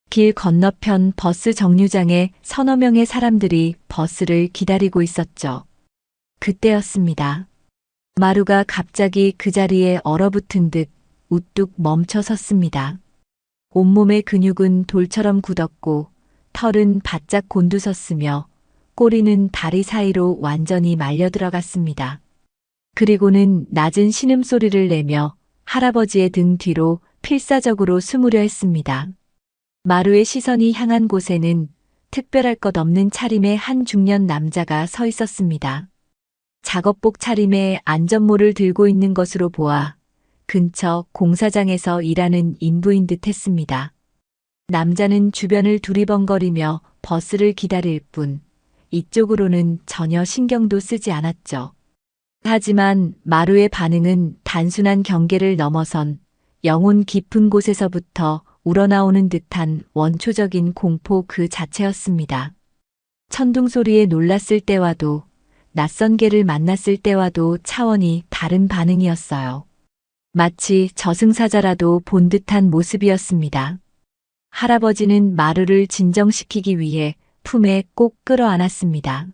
길 건너편 버스 정류장에 서너 명의 사람들이 버스를 기다리고 있었죠. 그때였습니다. 마루가 갑자기 그 자리에 얼어붙은 듯 우뚝 멈춰 섰습니다. 온몸의 근육은 돌처럼 굳었고 털은 바짝 곤두섰으며 꼬리는 다리 사이로 완전히 말려 들어갔습니다. 그리고는 낮은 신음소리를 내며 할아버지의 등 뒤로 필사적으로 숨으려 했습니다. 마루의 시선이 향한 곳에는 특별할 것 없는 차림의 한 중년 남자가 서 있었습니다. 작업복 차림에 안전모를 들고 있는 것으로 보아 근처 공사장에서 일하는 인부인 듯 했습니다. 남자는 주변을 두리번거리며 버스를 기다릴 뿐 이쪽으로는 전혀 신경도 쓰지 않았죠. 하지만 마루의 반응은 단순한 경계를 넘어선 영혼 깊은 곳에서부터 우러나오는 듯한 원초적인 공포 그 자체였습니다. 천둥 소리에 놀랐을 때와도 낯선 개를 만났을 때와도 차원이 다른 반응이었어요. 마치 저승사자라도 본 듯한 모습이었습니다. 할아버지는 마루를 진정시키기 위해 품에 꼭 끌어안았습니다.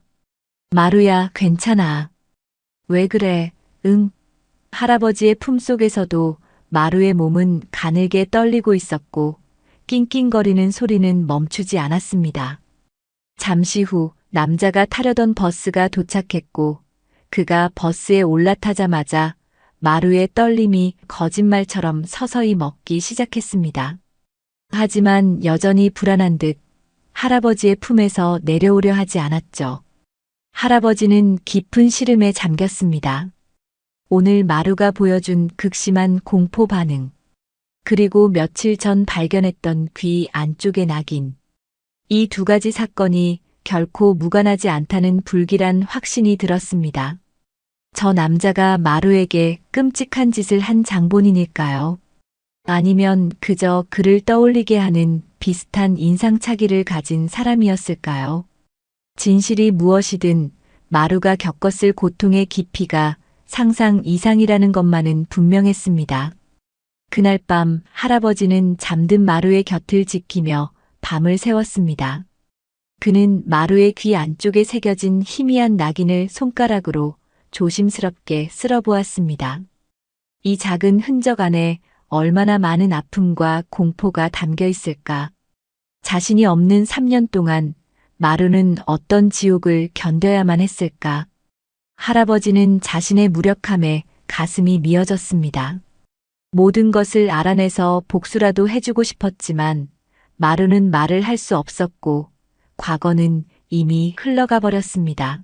마루야, 괜찮아. 왜 그래? 응. 할아버지의 품속에서도 마루의 몸은 가늘게 떨리고 있었고 낑낑거리는 소리는 멈추지 않았습니다. 잠시 후 남자가 타려던 버스가 도착했고 그가 버스에 올라타자마자 마루의 떨림이 거짓말처럼 서서히 먹기 시작했습니다. 하지만 여전히 불안한 듯 할아버지의 품에서 내려오려 하지 않았죠. 할아버지는 깊은 시름에 잠겼습니다. 오늘 마루가 보여준 극심한 공포 반응, 그리고 며칠 전 발견했던 귀 안쪽의 낙인. 이 두 가지 사건이 결코 무관하지 않다는 불길한 확신이 들었습니다. 저 남자가 마루에게 끔찍한 짓을 한 장본인일까요? 아니면 그저 그를 떠올리게 하는 비슷한 인상착의를 가진 사람이었을까요? 진실이 무엇이든 마루가 겪었을 고통의 깊이가 상상 이상이라는 것만은 분명했습니다. 그날 밤 할아버지는 잠든 마루의 곁을 지키며 밤을 새웠습니다. 그는 마루의 귀 안쪽에 새겨진 희미한 낙인을 손가락으로 조심스럽게 쓸어보았습니다. 이 작은 흔적 안에 얼마나 많은 아픔과 공포가 담겨 있을까? 자신이 없는 3년 동안 마루는 어떤 지옥을 견뎌야만 했을까? 할아버지는 자신의 무력함에 가슴이 미어졌습니다. 모든 것을 알아내서 복수라도 해주고 싶었지만 마루는 말을 할 수 없었고 과거는 이미 흘러가 버렸습니다.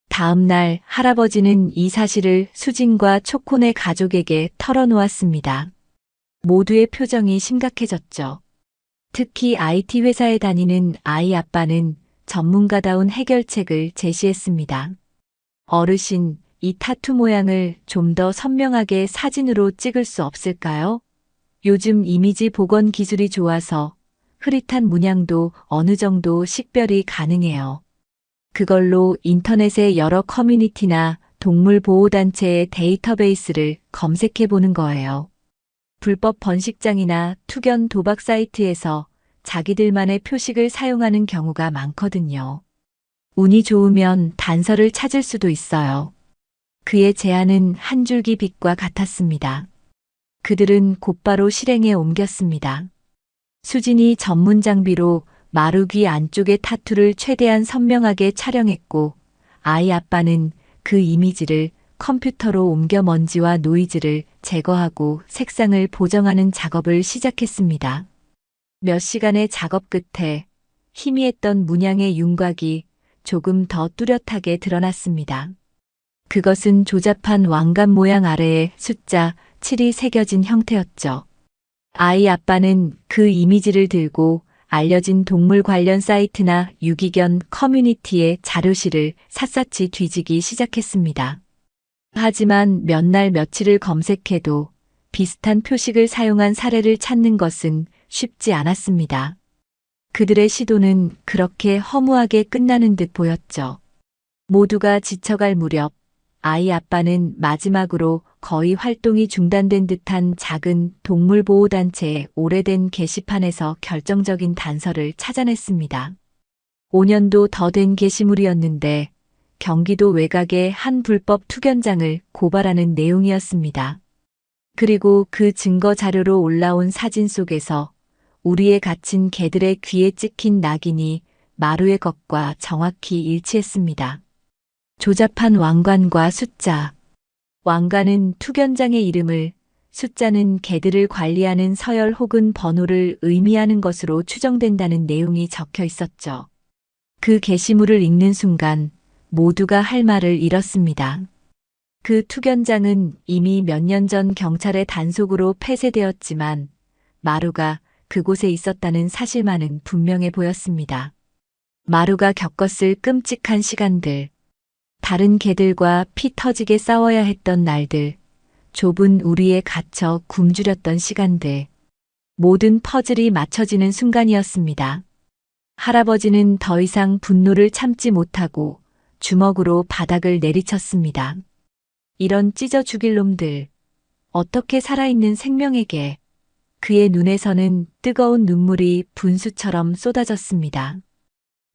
다음 날 할아버지는 이 사실을 수진과 초코네 가족에게 털어놓았습니다. 모두의 표정이 심각해졌죠. 특히 IT 회사에 다니는 아이 아빠는 전문가다운 해결책을 제시했습니다. 어르신, 이 타투 모양을 좀 더 선명하게 사진으로 찍을 수 없을까요? 요즘 이미지 복원 기술이 좋아서 흐릿한 문양도 어느 정도 식별이 가능해요. 그걸로 인터넷의 여러 커뮤니티나 동물 보호단체의 데이터베이스를 검색해 보는 거예요. 불법 번식장이나 투견 도박 사이트에서 자기들만의 표식을 사용하는 경우가 많거든요. 운이 좋으면 단서를 찾을 수도 있어요. 그의 제안은 한 줄기 빛과 같았습니다. 그들은 곧바로 실행에 옮겼습니다. 수진이 전문 장비로 마루 귀 안쪽의 타투를 최대한 선명하게 촬영했고 아이 아빠는 그 이미지를 컴퓨터로 옮겨 먼지와 노이즈를 제거하고 색상을 보정하는 작업을 시작했습니다. 몇 시간의 작업 끝에 희미했던 문양의 윤곽이 조금 더 뚜렷하게 드러났습니다. 그것은 조잡한 왕관 모양 아래에 숫자 7이 새겨진 형태였죠. 아이 아빠는 그 이미지를 들고 알려진 동물 관련 사이트나 유기견 커뮤니티의 자료실을 샅샅이 뒤지기 시작했습니다. 하지만 몇 날 며칠을 검색해도 비슷한 표식을 사용한 사례를 찾는 것은 쉽지 않았습니다. 그들의 시도는 그렇게 허무하게 끝나는 듯 보였죠. 모두가 지쳐갈 무렵 아이 아빠는 마지막으로 거의 활동이 중단된 듯한 작은 동물보호단체의 오래된 게시판에서 결정적인 단서를 찾아냈습니다. 5년도 더 된 게시물이었는데 경기도 외곽의 한 불법 투견장을 고발하는 내용이었습니다. 그리고 그 증거 자료로 올라온 사진 속에서 우리에 갇힌 개들의 귀에 찍힌 낙인이 마루의 것과 정확히 일치했습니다. 조잡한 왕관과 숫자. 왕관은 투견장의 이름을, 숫자는 개들을 관리하는 서열 혹은 번호를 의미하는 것으로 추정된다는 내용이 적혀 있었죠. 그 게시물을 읽는 순간 모두가 할 말을 잃었습니다. 그 투견장은 이미 몇 년 전 경찰의 단속으로 폐쇄되었지만 마루가 그곳에 있었다는 사실만은 분명해 보였습니다. 마루가 겪었을 끔찍한 시간들, 다른 개들과 피 터지게 싸워야 했던 날들, 좁은 우리에 갇혀 굶주렸던 시간들, 모든 퍼즐이 맞춰지는 순간이었습니다. 할아버지는 더 이상 분노를 참지 못하고 주먹으로 바닥을 내리쳤습니다. 이런 찢어 죽일 놈들, 어떻게 살아있는 생명에게. 그의 눈에서는 뜨거운 눈물이 분수처럼 쏟아졌습니다.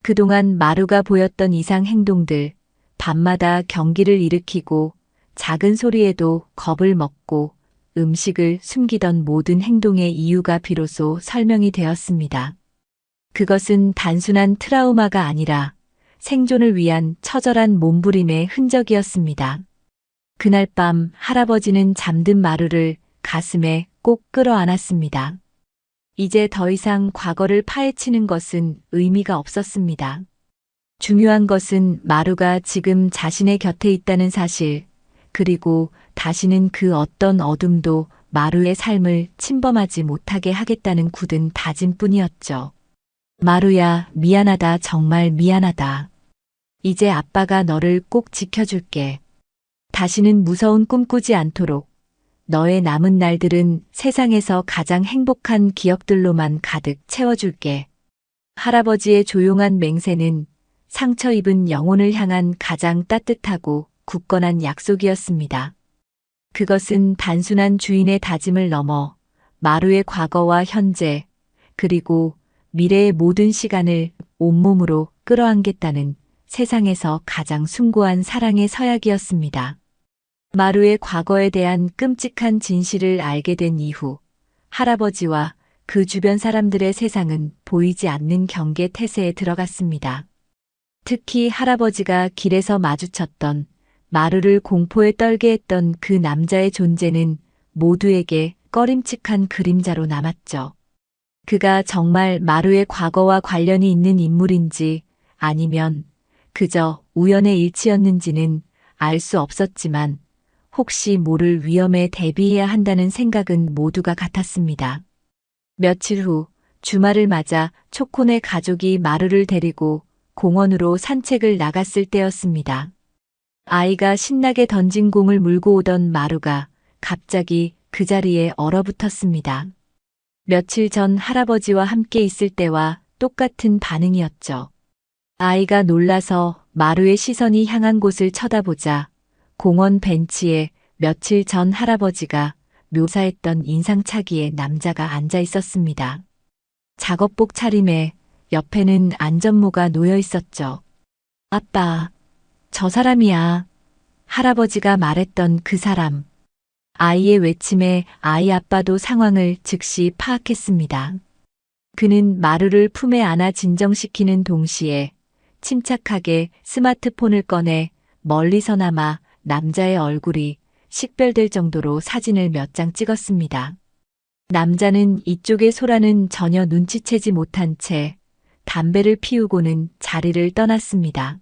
그동안 마루가 보였던 이상 행동들, 밤마다 경기를 일으키고 작은 소리에도 겁을 먹고 음식을 숨기던 모든 행동의 이유가 비로소 설명이 되었습니다. 그것은 단순한 트라우마가 아니라 생존을 위한 처절한 몸부림의 흔적이었습니다. 그날 밤 할아버지는 잠든 마루를 가슴에 꼭 끌어안았습니다. 이제 더 이상 과거를 파헤치는 것은 의미가 없었습니다. 중요한 것은 마루가 지금 자신의 곁에 있다는 사실, 그리고 다시는 그 어떤 어둠도 마루의 삶을 침범하지 못하게 하겠다는 굳은 다짐뿐이었죠. 마루야, 미안하다, 정말 미안하다. 이제 아빠가 너를 꼭 지켜줄게. 다시는 무서운 꿈 꾸지 않도록. 너의 남은 날들은 세상에서 가장 행복한 기억들로만 가득 채워줄게. 할아버지의 조용한 맹세는 상처 입은 영혼을 향한 가장 따뜻하고 굳건한 약속이었습니다. 그것은 단순한 주인의 다짐을 넘어 마루의 과거와 현재, 그리고 미래의 모든 시간을 온몸으로 끌어안겠다는 세상에서 가장 숭고한 사랑의 서약이었습니다. 마루의 과거에 대한 끔찍한 진실을 알게 된 이후 할아버지와 그 주변 사람들의 세상은 보이지 않는 경계 태세에 들어갔습니다. 특히 할아버지가 길에서 마주쳤던 마루를 공포에 떨게 했던 그 남자의 존재는 모두에게 꺼림칙한 그림자로 남았죠. 그가 정말 마루의 과거와 관련이 있는 인물인지 아니면 그저 우연의 일치였는지는 알 수 없었지만 혹시 모를 위험에 대비해야 한다는 생각은 모두가 같았습니다. 며칠 후 주말을 맞아 초코네 가족이 마루를 데리고 공원으로 산책을 나갔을 때였습니다. 아이가 신나게 던진 공을 물고 오던 마루가 갑자기 그 자리에 얼어붙었습니다. 며칠 전 할아버지와 함께 있을 때와 똑같은 반응이었죠. 아이가 놀라서 마루의 시선이 향한 곳을 쳐다보자 공원 벤치에 며칠 전 할아버지가 묘사했던 인상착의의 남자가 앉아 있었습니다. 작업복 차림에 옆에는 안전모가 놓여 있었죠. 아빠, 저 사람이야. 할아버지가 말했던 그 사람. 아이의 외침에 아이 아빠도 상황을 즉시 파악했습니다. 그는 마루를 품에 안아 진정시키는 동시에 침착하게 스마트폰을 꺼내 멀리서나마 남자의 얼굴이 식별될 정도로 사진을 몇 장 찍었습니다. 남자는 이쪽의 소라는 전혀 눈치채지 못한 채 담배를 피우고는 자리를 떠났습니다.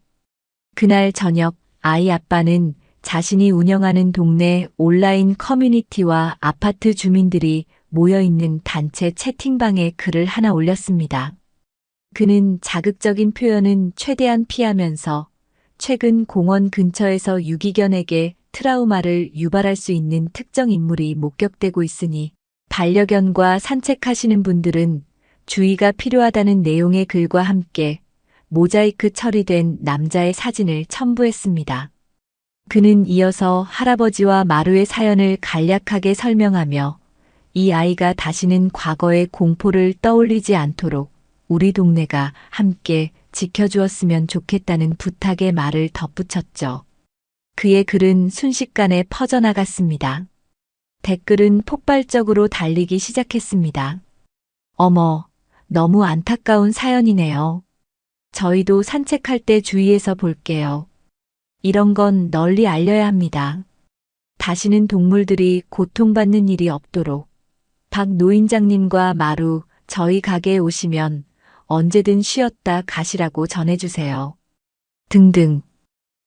그날 저녁 아이 아빠는 자신이 운영하는 동네 온라인 커뮤니티와 아파트 주민들이 모여있는 단체 채팅방에 글을 하나 올렸습니다. 그는 자극적인 표현은 최대한 피하면서 최근 공원 근처에서 유기견에게 트라우마를 유발할 수 있는 특정 인물이 목격되고 있으니 반려견과 산책하시는 분들은 주의가 필요하다는 내용의 글과 함께 모자이크 처리된 남자의 사진을 첨부했습니다. 그는 이어서 할아버지와 마루의 사연을 간략하게 설명하며 이 아이가 다시는 과거의 공포를 떠올리지 않도록 우리 동네가 함께 지켜주었으면 좋겠다는 부탁의 말을 덧붙였죠. 그의 글은 순식간에 퍼져나갔습니다. 댓글은 폭발적으로 달리기 시작했습니다. 어머, 너무 안타까운 사연이네요. 저희도 산책할 때 주의해서 볼게요. 이런 건 널리 알려야 합니다. 다시는 동물들이 고통받는 일이 없도록. 박 노인장님과 마루, 저희 가게에 오시면 언제든 쉬었다 가시라고 전해주세요. 등등.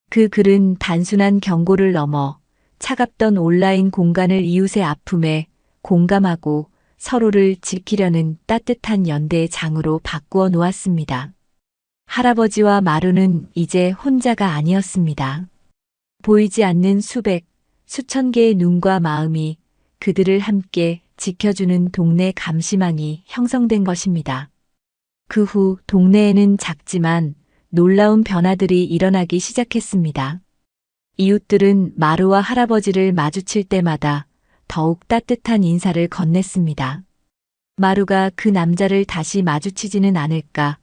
그 글은 단순한 경고를 넘어 차갑던 온라인 공간을 이웃의 아픔에 공감하고 서로를 지키려는 따뜻한 연대의 장으로 바꾸어 놓았습니다. 할아버지와 마루는 이제 혼자가 아니었습니다. 보이지 않는 수백, 수천 개의 눈과 마음이 그들을 함께 지켜주는 동네 감시망이 형성된 것입니다. 그 후 동네에는 작지만 놀라운 변화들이 일어나기 시작했습니다. 이웃들은 마루와 할아버지를 마주칠 때마다 더욱 따뜻한 인사를 건넸습니다. 마루가 그 남자를 다시 마주치지는 않을까,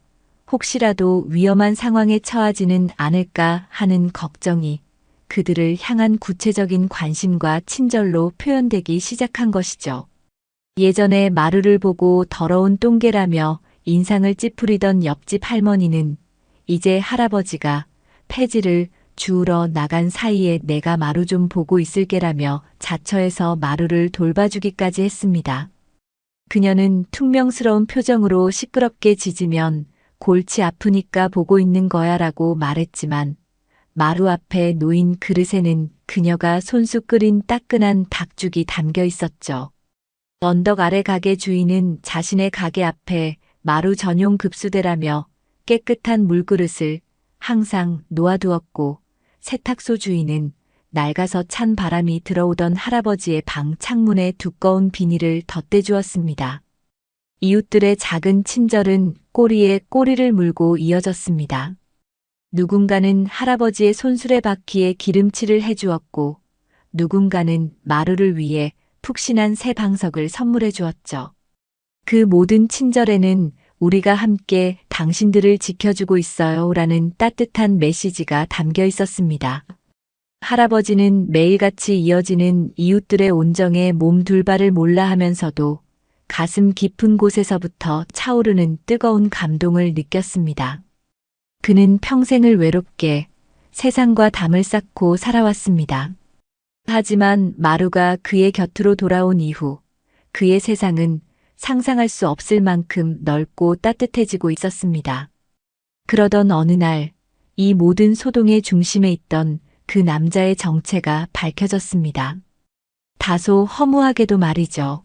혹시라도 위험한 상황에 처하지는 않을까 하는 걱정이 그들을 향한 구체적인 관심과 친절로 표현되기 시작한 것이죠. 예전에 마루를 보고 더러운 똥개라며 인상을 찌푸리던 옆집 할머니는 이제 할아버지가 폐지를 주우러 나간 사이에 내가 마루 좀 보고 있을게라며 자처해서 마루를 돌봐주기까지 했습니다. 그녀는 퉁명스러운 표정으로 시끄럽게 짖으면 골치 아프니까 보고 있는 거야 라고 말했지만 마루 앞에 놓인 그릇에는 그녀가 손수 끓인 따끈한 닭죽이 담겨 있었죠. 언덕 아래 가게 주인은 자신의 가게 앞에 마루 전용 급수대라며 깨끗한 물그릇을 항상 놓아두었고, 세탁소 주인은 낡아서 찬 바람이 들어오던 할아버지의 방 창문에 두꺼운 비닐을 덧대주었습니다. 이웃들의 작은 친절은 꼬리에 꼬리를 물고 이어졌습니다. 누군가는 할아버지의 손수레바퀴에 기름칠을 해주었고, 누군가는 마루를 위해 푹신한 새 방석을 선물해 주었죠. 그 모든 친절에는 우리가 함께 당신들을 지켜주고 있어요 라는 따뜻한 메시지가 담겨 있었습니다. 할아버지는 매일같이 이어지는 이웃들의 온정에 몸 둘바를 몰라 하면서도 가슴 깊은 곳에서부터 차오르는 뜨거운 감동을 느꼈습니다. 그는 평생을 외롭게 세상과 담을 쌓고 살아왔습니다. 하지만 마루가 그의 곁으로 돌아온 이후 그의 세상은 상상할 수 없을 만큼 넓고 따뜻해지고 있었습니다. 그러던 어느 날, 이 모든 소동의 중심에 있던 그 남자의 정체가 밝혀졌습니다. 다소 허무하게도 말이죠.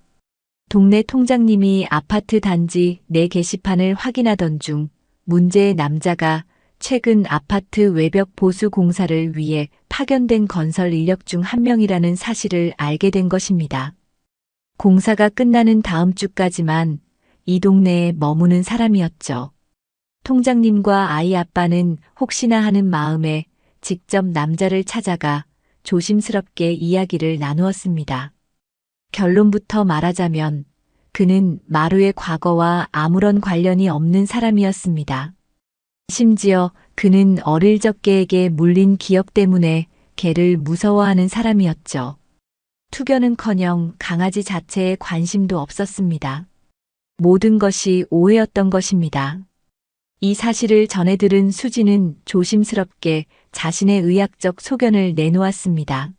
동네 통장님이 아파트 단지 내 게시판을 확인하던 중 문제의 남자가 최근 아파트 외벽 보수 공사를 위해 파견된 건설 인력 중 한 명이라는 사실을 알게 된 것입니다. 공사가 끝나는 다음 주까지만 이 동네에 머무는 사람이었죠. 통장님과 아이 아빠는 혹시나 하는 마음에 직접 남자를 찾아가 조심스럽게 이야기를 나누었습니다. 결론부터 말하자면 그는 마루의 과거와 아무런 관련이 없는 사람이었습니다. 심지어 그는 어릴 적 개에게 물린 기억 때문에 개를 무서워하는 사람이었죠. 투견은커녕 강아지 자체에 관심도 없었습니다. 모든 것이 오해였던 것입니다. 이 사실을 전해 들은 수지는 조심스럽게 자신의 의학적 소견을 내놓았습니다.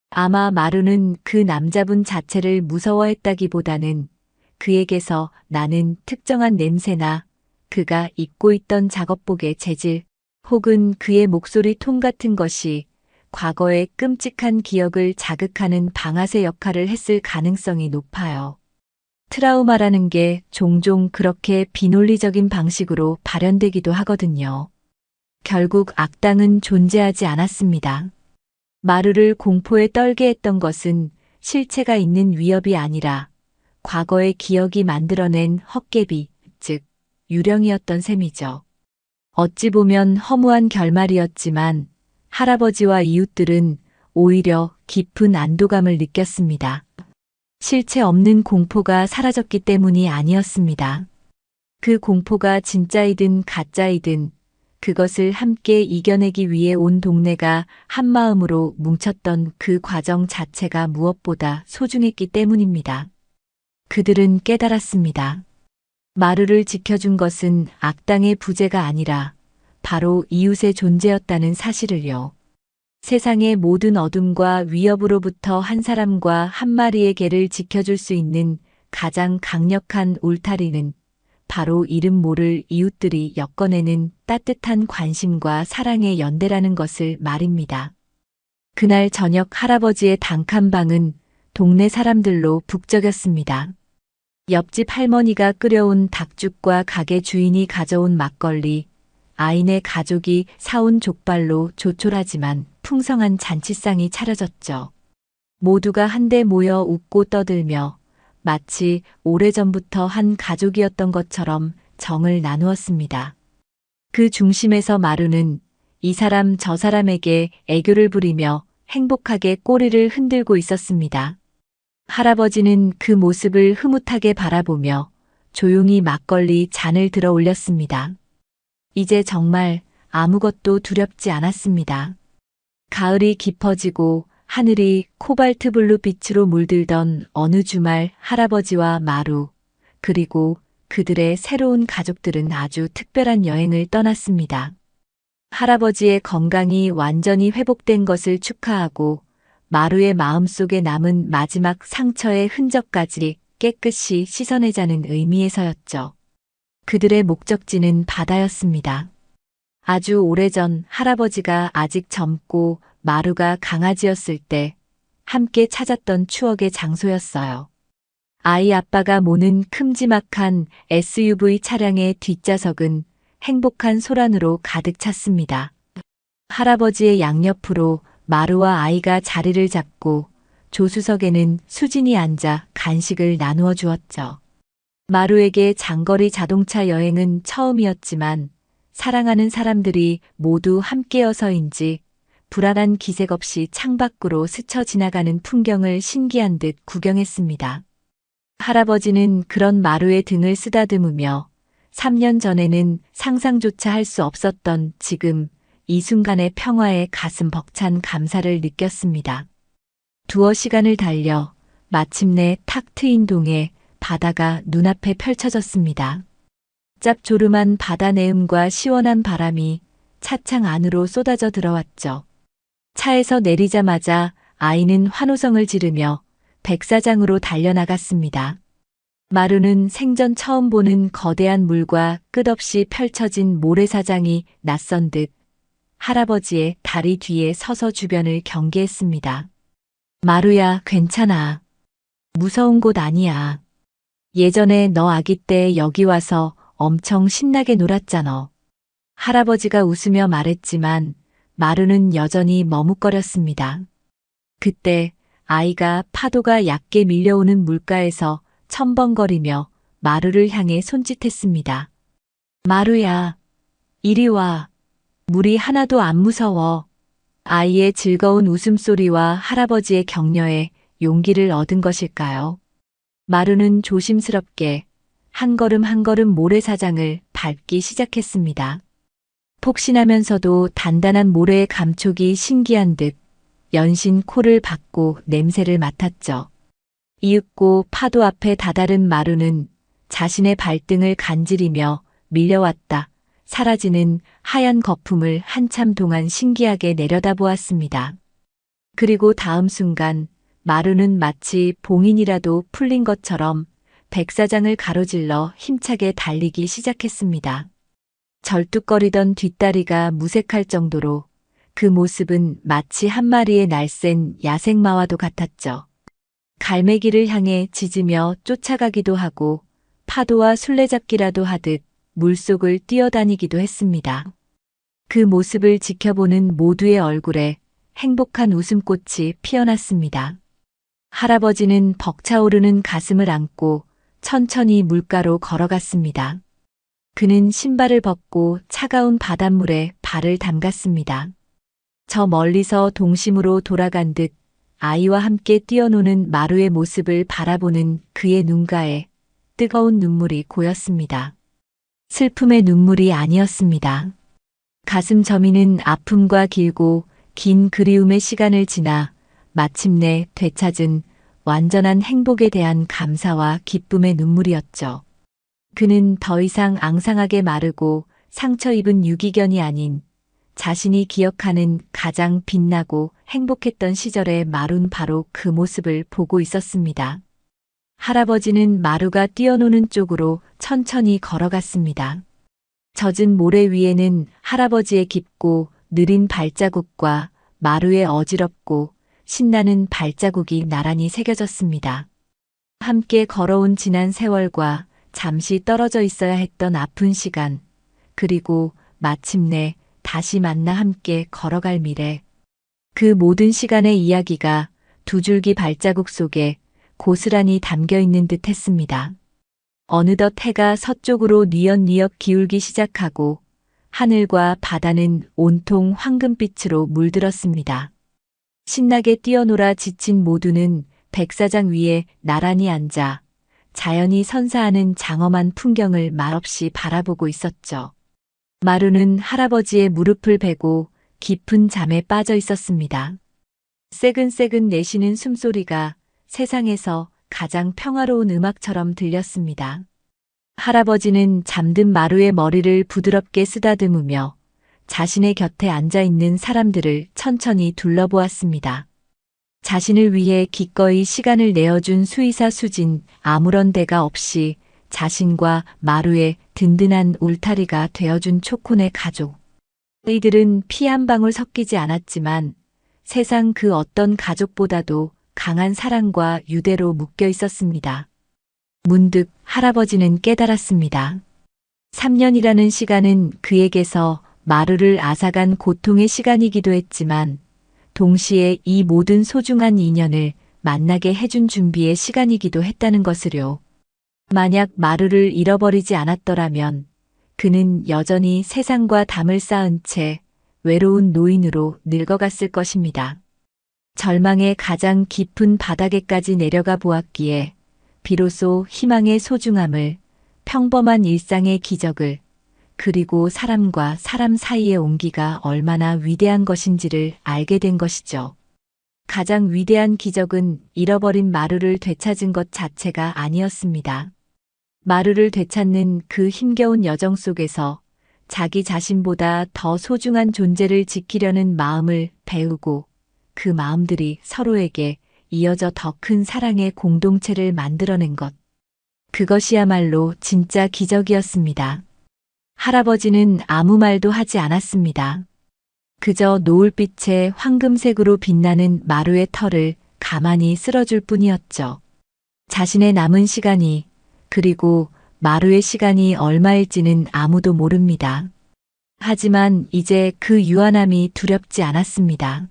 아마 마루는 그 남자분 자체를 무서워했다기보다는 그에게서 나는 특정한 냄새나 그가 입고 있던 작업복의 재질 혹은 그의 목소리 톤 같은 것이 과거의 끔찍한 기억을 자극하는 방아쇠 역할을 했을 가능성이 높아요. 트라우마라는 게 종종 그렇게 비논리적인 방식으로 발현되기도 하거든요. 결국 악당은 존재하지 않았습니다. 마루를 공포에 떨게 했던 것은 실체가 있는 위협이 아니라 과거의 기억이 만들어낸 헛개비, 즉 유령이었던 셈이죠. 어찌 보면 허무한 결말이었지만 할아버지와 이웃들은 오히려 깊은 안도감을 느꼈습니다. 실체 없는 공포가 사라졌기 때문이 아니었습니다. 그 공포가 진짜이든 가짜이든 그것을 함께 이겨내기 위해 온 동네가 한마음으로 뭉쳤던 그 과정 자체가 무엇보다 소중했기 때문입니다. 그들은 깨달았습니다. 마루를 지켜준 것은 악당의 부재가 아니라 바로 이웃의 존재였다는 사실을요. 세상의 모든 어둠과 위협으로부터 한 사람과 한 마리의 개를 지켜줄 수 있는 가장 강력한 울타리는 바로 이름 모를 이웃들이 엮어내는 따뜻한 관심과 사랑의 연대라는 것을 말입니다. 그날 저녁 할아버지의 단칸방은 동네 사람들로 북적였습니다. 옆집 할머니가 끓여온 닭죽과 가게 주인이 가져온 막걸리, 아이네 가족이 사온 족발로 조촐하지만 풍성한 잔치상이 차려졌죠. 모두가 한데 모여 웃고 떠들며 마치 오래전부터 한 가족이었던 것처럼 정을 나누었습니다. 그 중심에서 마루는 이 사람 저 사람에게 애교를 부리며 행복하게 꼬리를 흔들고 있었습니다. 할아버지는 그 모습을 흐뭇하게 바라보며 조용히 막걸리 잔을 들어 올렸습니다. 이제 정말 아무것도 두렵지 않았습니다. 가을이 깊어지고 하늘이 코발트 블루 빛으로 물들던 어느 주말 할아버지와 마루, 그리고 그들의 새로운 가족들은 아주 특별한 여행을 떠났습니다. 할아버지의 건강이 완전히 회복된 것을 축하하고 마루의 마음속에 남은 마지막 상처의 흔적까지 깨끗이 씻어내자는 의미에서였죠. 그들의 목적지는 바다였습니다. 아주 오래전 할아버지가 아직 젊고 마루가 강아지였을 때 함께 찾았던 추억의 장소였어요. 아이 아빠가 모는 큼지막한 SUV 차량의 뒷좌석은 행복한 소란으로 가득 찼습니다. 할아버지의 양옆으로 마루와 아이가 자리를 잡고 조수석에는 수진이 앉아 간식을 나누어 주었죠. 마루에게 장거리 자동차 여행은 처음이었지만 사랑하는 사람들이 모두 함께여서인지 불안한 기색 없이 창밖으로 스쳐 지나가는 풍경을 신기한 듯 구경했습니다. 할아버지는 그런 마루의 등을 쓰다듬으며 3년 전에는 상상조차 할 수 없었던 지금 이 순간의 평화에 가슴 벅찬 감사를 느꼈습니다. 두어 시간을 달려 마침내 탁 트인 동에 바다가 눈앞에 펼쳐졌습니다. 짭조름한 바다 내음과 시원한 바람이 차창 안으로 쏟아져 들어왔죠. 차에서 내리자마자 아이는 환호성을 지르며 백사장으로 달려나갔습니다. 마루는 생전 처음 보는 거대한 물과 끝없이 펼쳐진 모래사장이 낯선 듯 할아버지의 다리 뒤에 서서 주변을 경계했습니다. 마루야, 괜찮아. 무서운 곳 아니야. 예전에 너 아기 때 여기 와서 엄청 신나게 놀았잖아. 할아버지가 웃으며 말했지만 마루는 여전히 머뭇거렸습니다. 그때 아이가 파도가 얕게 밀려오는 물가에서 첨벙거리며 마루를 향해 손짓했습니다. 마루야, 이리 와. 물이 하나도 안 무서워. 아이의 즐거운 웃음소리와 할아버지의 격려에 용기를 얻은 것일까요? 마루는 조심스럽게 한 걸음 한 걸음 모래사장을 밟기 시작했습니다. 폭신하면서도 단단한 모래의 감촉이 신기한 듯 연신 코를 박고 냄새를 맡았죠. 이윽고 파도 앞에 다다른 마루는 자신의 발등을 간지리며 밀려왔다 사라지는 하얀 거품을 한참 동안 신기하게 내려다보았습니다. 그리고 다음 순간 마루는 마치 봉인이라도 풀린 것처럼 백사장을 가로질러 힘차게 달리기 시작했습니다. 절뚝거리던 뒷다리가 무색할 정도로 그 모습은 마치 한 마리의 날쌘 야생마와도 같았죠. 갈매기를 향해 짖으며 쫓아가기도 하고 파도와 술래잡기라도 하듯 물속을 뛰어다니기도 했습니다. 그 모습을 지켜보는 모두의 얼굴에 행복한 웃음꽃이 피어났습니다. 할아버지는 벅차오르는 가슴을 안고 천천히 물가로 걸어갔습니다. 그는 신발을 벗고 차가운 바닷물에 발을 담갔습니다. 저 멀리서 동심으로 돌아간 듯 아이와 함께 뛰어노는 마루의 모습을 바라보는 그의 눈가에 뜨거운 눈물이 고였습니다. 슬픔의 눈물이 아니었습니다. 가슴 저미는 아픔과 길고 긴 그리움의 시간을 지나 마침내 되찾은 완전한 행복에 대한 감사와 기쁨의 눈물이었죠. 그는 더 이상 앙상하게 마르고 상처 입은 유기견이 아닌 자신이 기억하는 가장 빛나고 행복했던 시절의 마룬 바로 그 모습을 보고 있었습니다. 할아버지는 마루가 뛰어노는 쪽으로 천천히 걸어갔습니다. 젖은 모래 위에는 할아버지의 깊고 느린 발자국과 마루의 어지럽고 신나는 발자국이 나란히 새겨졌습니다. 함께 걸어온 지난 세월과 잠시 떨어져 있어야 했던 아픈 시간, 그리고 마침내 다시 만나 함께 걸어갈 미래. 그 모든 시간의 이야기가 두 줄기 발자국 속에 고스란히 담겨 있는 듯 했습니다. 어느덧 해가 서쪽으로 뉘엿뉘엿 기울기 시작하고 하늘과 바다는 온통 황금빛으로 물들었습니다. 신나게 뛰어놀아 지친 모두는 백사장 위에 나란히 앉아 자연이 선사하는 장엄한 풍경을 말없이 바라보고 있었죠. 마루는 할아버지의 무릎을 베고 깊은 잠에 빠져 있었습니다. 새근새근 내쉬는 숨소리가 세상에서 가장 평화로운 음악처럼 들렸습니다. 할아버지는 잠든 마루의 머리를 부드럽게 쓰다듬으며 자신의 곁에 앉아 있는 사람들을 천천히 둘러보았습니다. 자신을 위해 기꺼이 시간을 내어준 수의사 수진, 아무런 대가 없이 자신과 마루의 든든한 울타리가 되어준 초콘의 가족. 이들은 피 한 방울 섞이지 않았지만 세상 그 어떤 가족보다도 강한 사랑과 유대로 묶여 있었습니다. 문득 할아버지는 깨달았습니다. 3년이라는 시간은 그에게서 마루를 앗아간 고통의 시간이기도 했지만 동시에 이 모든 소중한 인연을 만나게 해준 준비의 시간이기도 했다는 것을요. 만약 마루를 잃어버리지 않았더라면 그는 여전히 세상과 담을 쌓은 채 외로운 노인으로 늙어갔을 것입니다. 절망의 가장 깊은 바닥에까지 내려가 보았기에 비로소 희망의 소중함을, 평범한 일상의 기적을, 그리고 사람과 사람 사이의 온기가 얼마나 위대한 것인지를 알게 된 것이죠. 가장 위대한 기적은 잃어버린 마루를 되찾은 것 자체가 아니었습니다. 마루를 되찾는 그 힘겨운 여정 속에서 자기 자신보다 더 소중한 존재를 지키려는 마음을 배우고 그 마음들이 서로에게 이어져 더 큰 사랑의 공동체를 만들어낸 것. 그것이야말로 진짜 기적이었습니다. 할아버지는 아무 말도 하지 않았습니다. 그저 노을빛의 황금색으로 빛나는 마루의 털을 가만히 쓸어줄 뿐이었죠. 자신의 남은 시간이, 그리고 마루의 시간이 얼마일지는 아무도 모릅니다. 하지만 이제 그 유한함이 두렵지 않았습니다.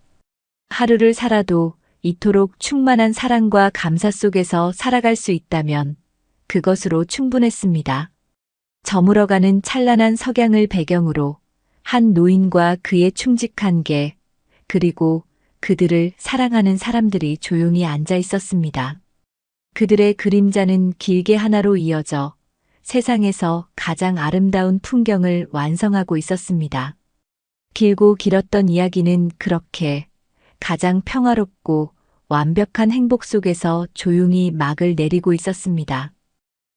하루를 살아도 이토록 충만한 사랑과 감사 속에서 살아갈 수 있다면 그것으로 충분했습니다. 저물어가는 찬란한 석양을 배경으로 한 노인과 그의 충직한 개, 그리고 그들을 사랑하는 사람들이 조용히 앉아 있었습니다. 그들의 그림자는 길게 하나로 이어져 세상에서 가장 아름다운 풍경을 완성하고 있었습니다. 길고 길었던 이야기는 그렇게 가장 평화롭고 완벽한 행복 속에서 조용히 막을 내리고 있었습니다.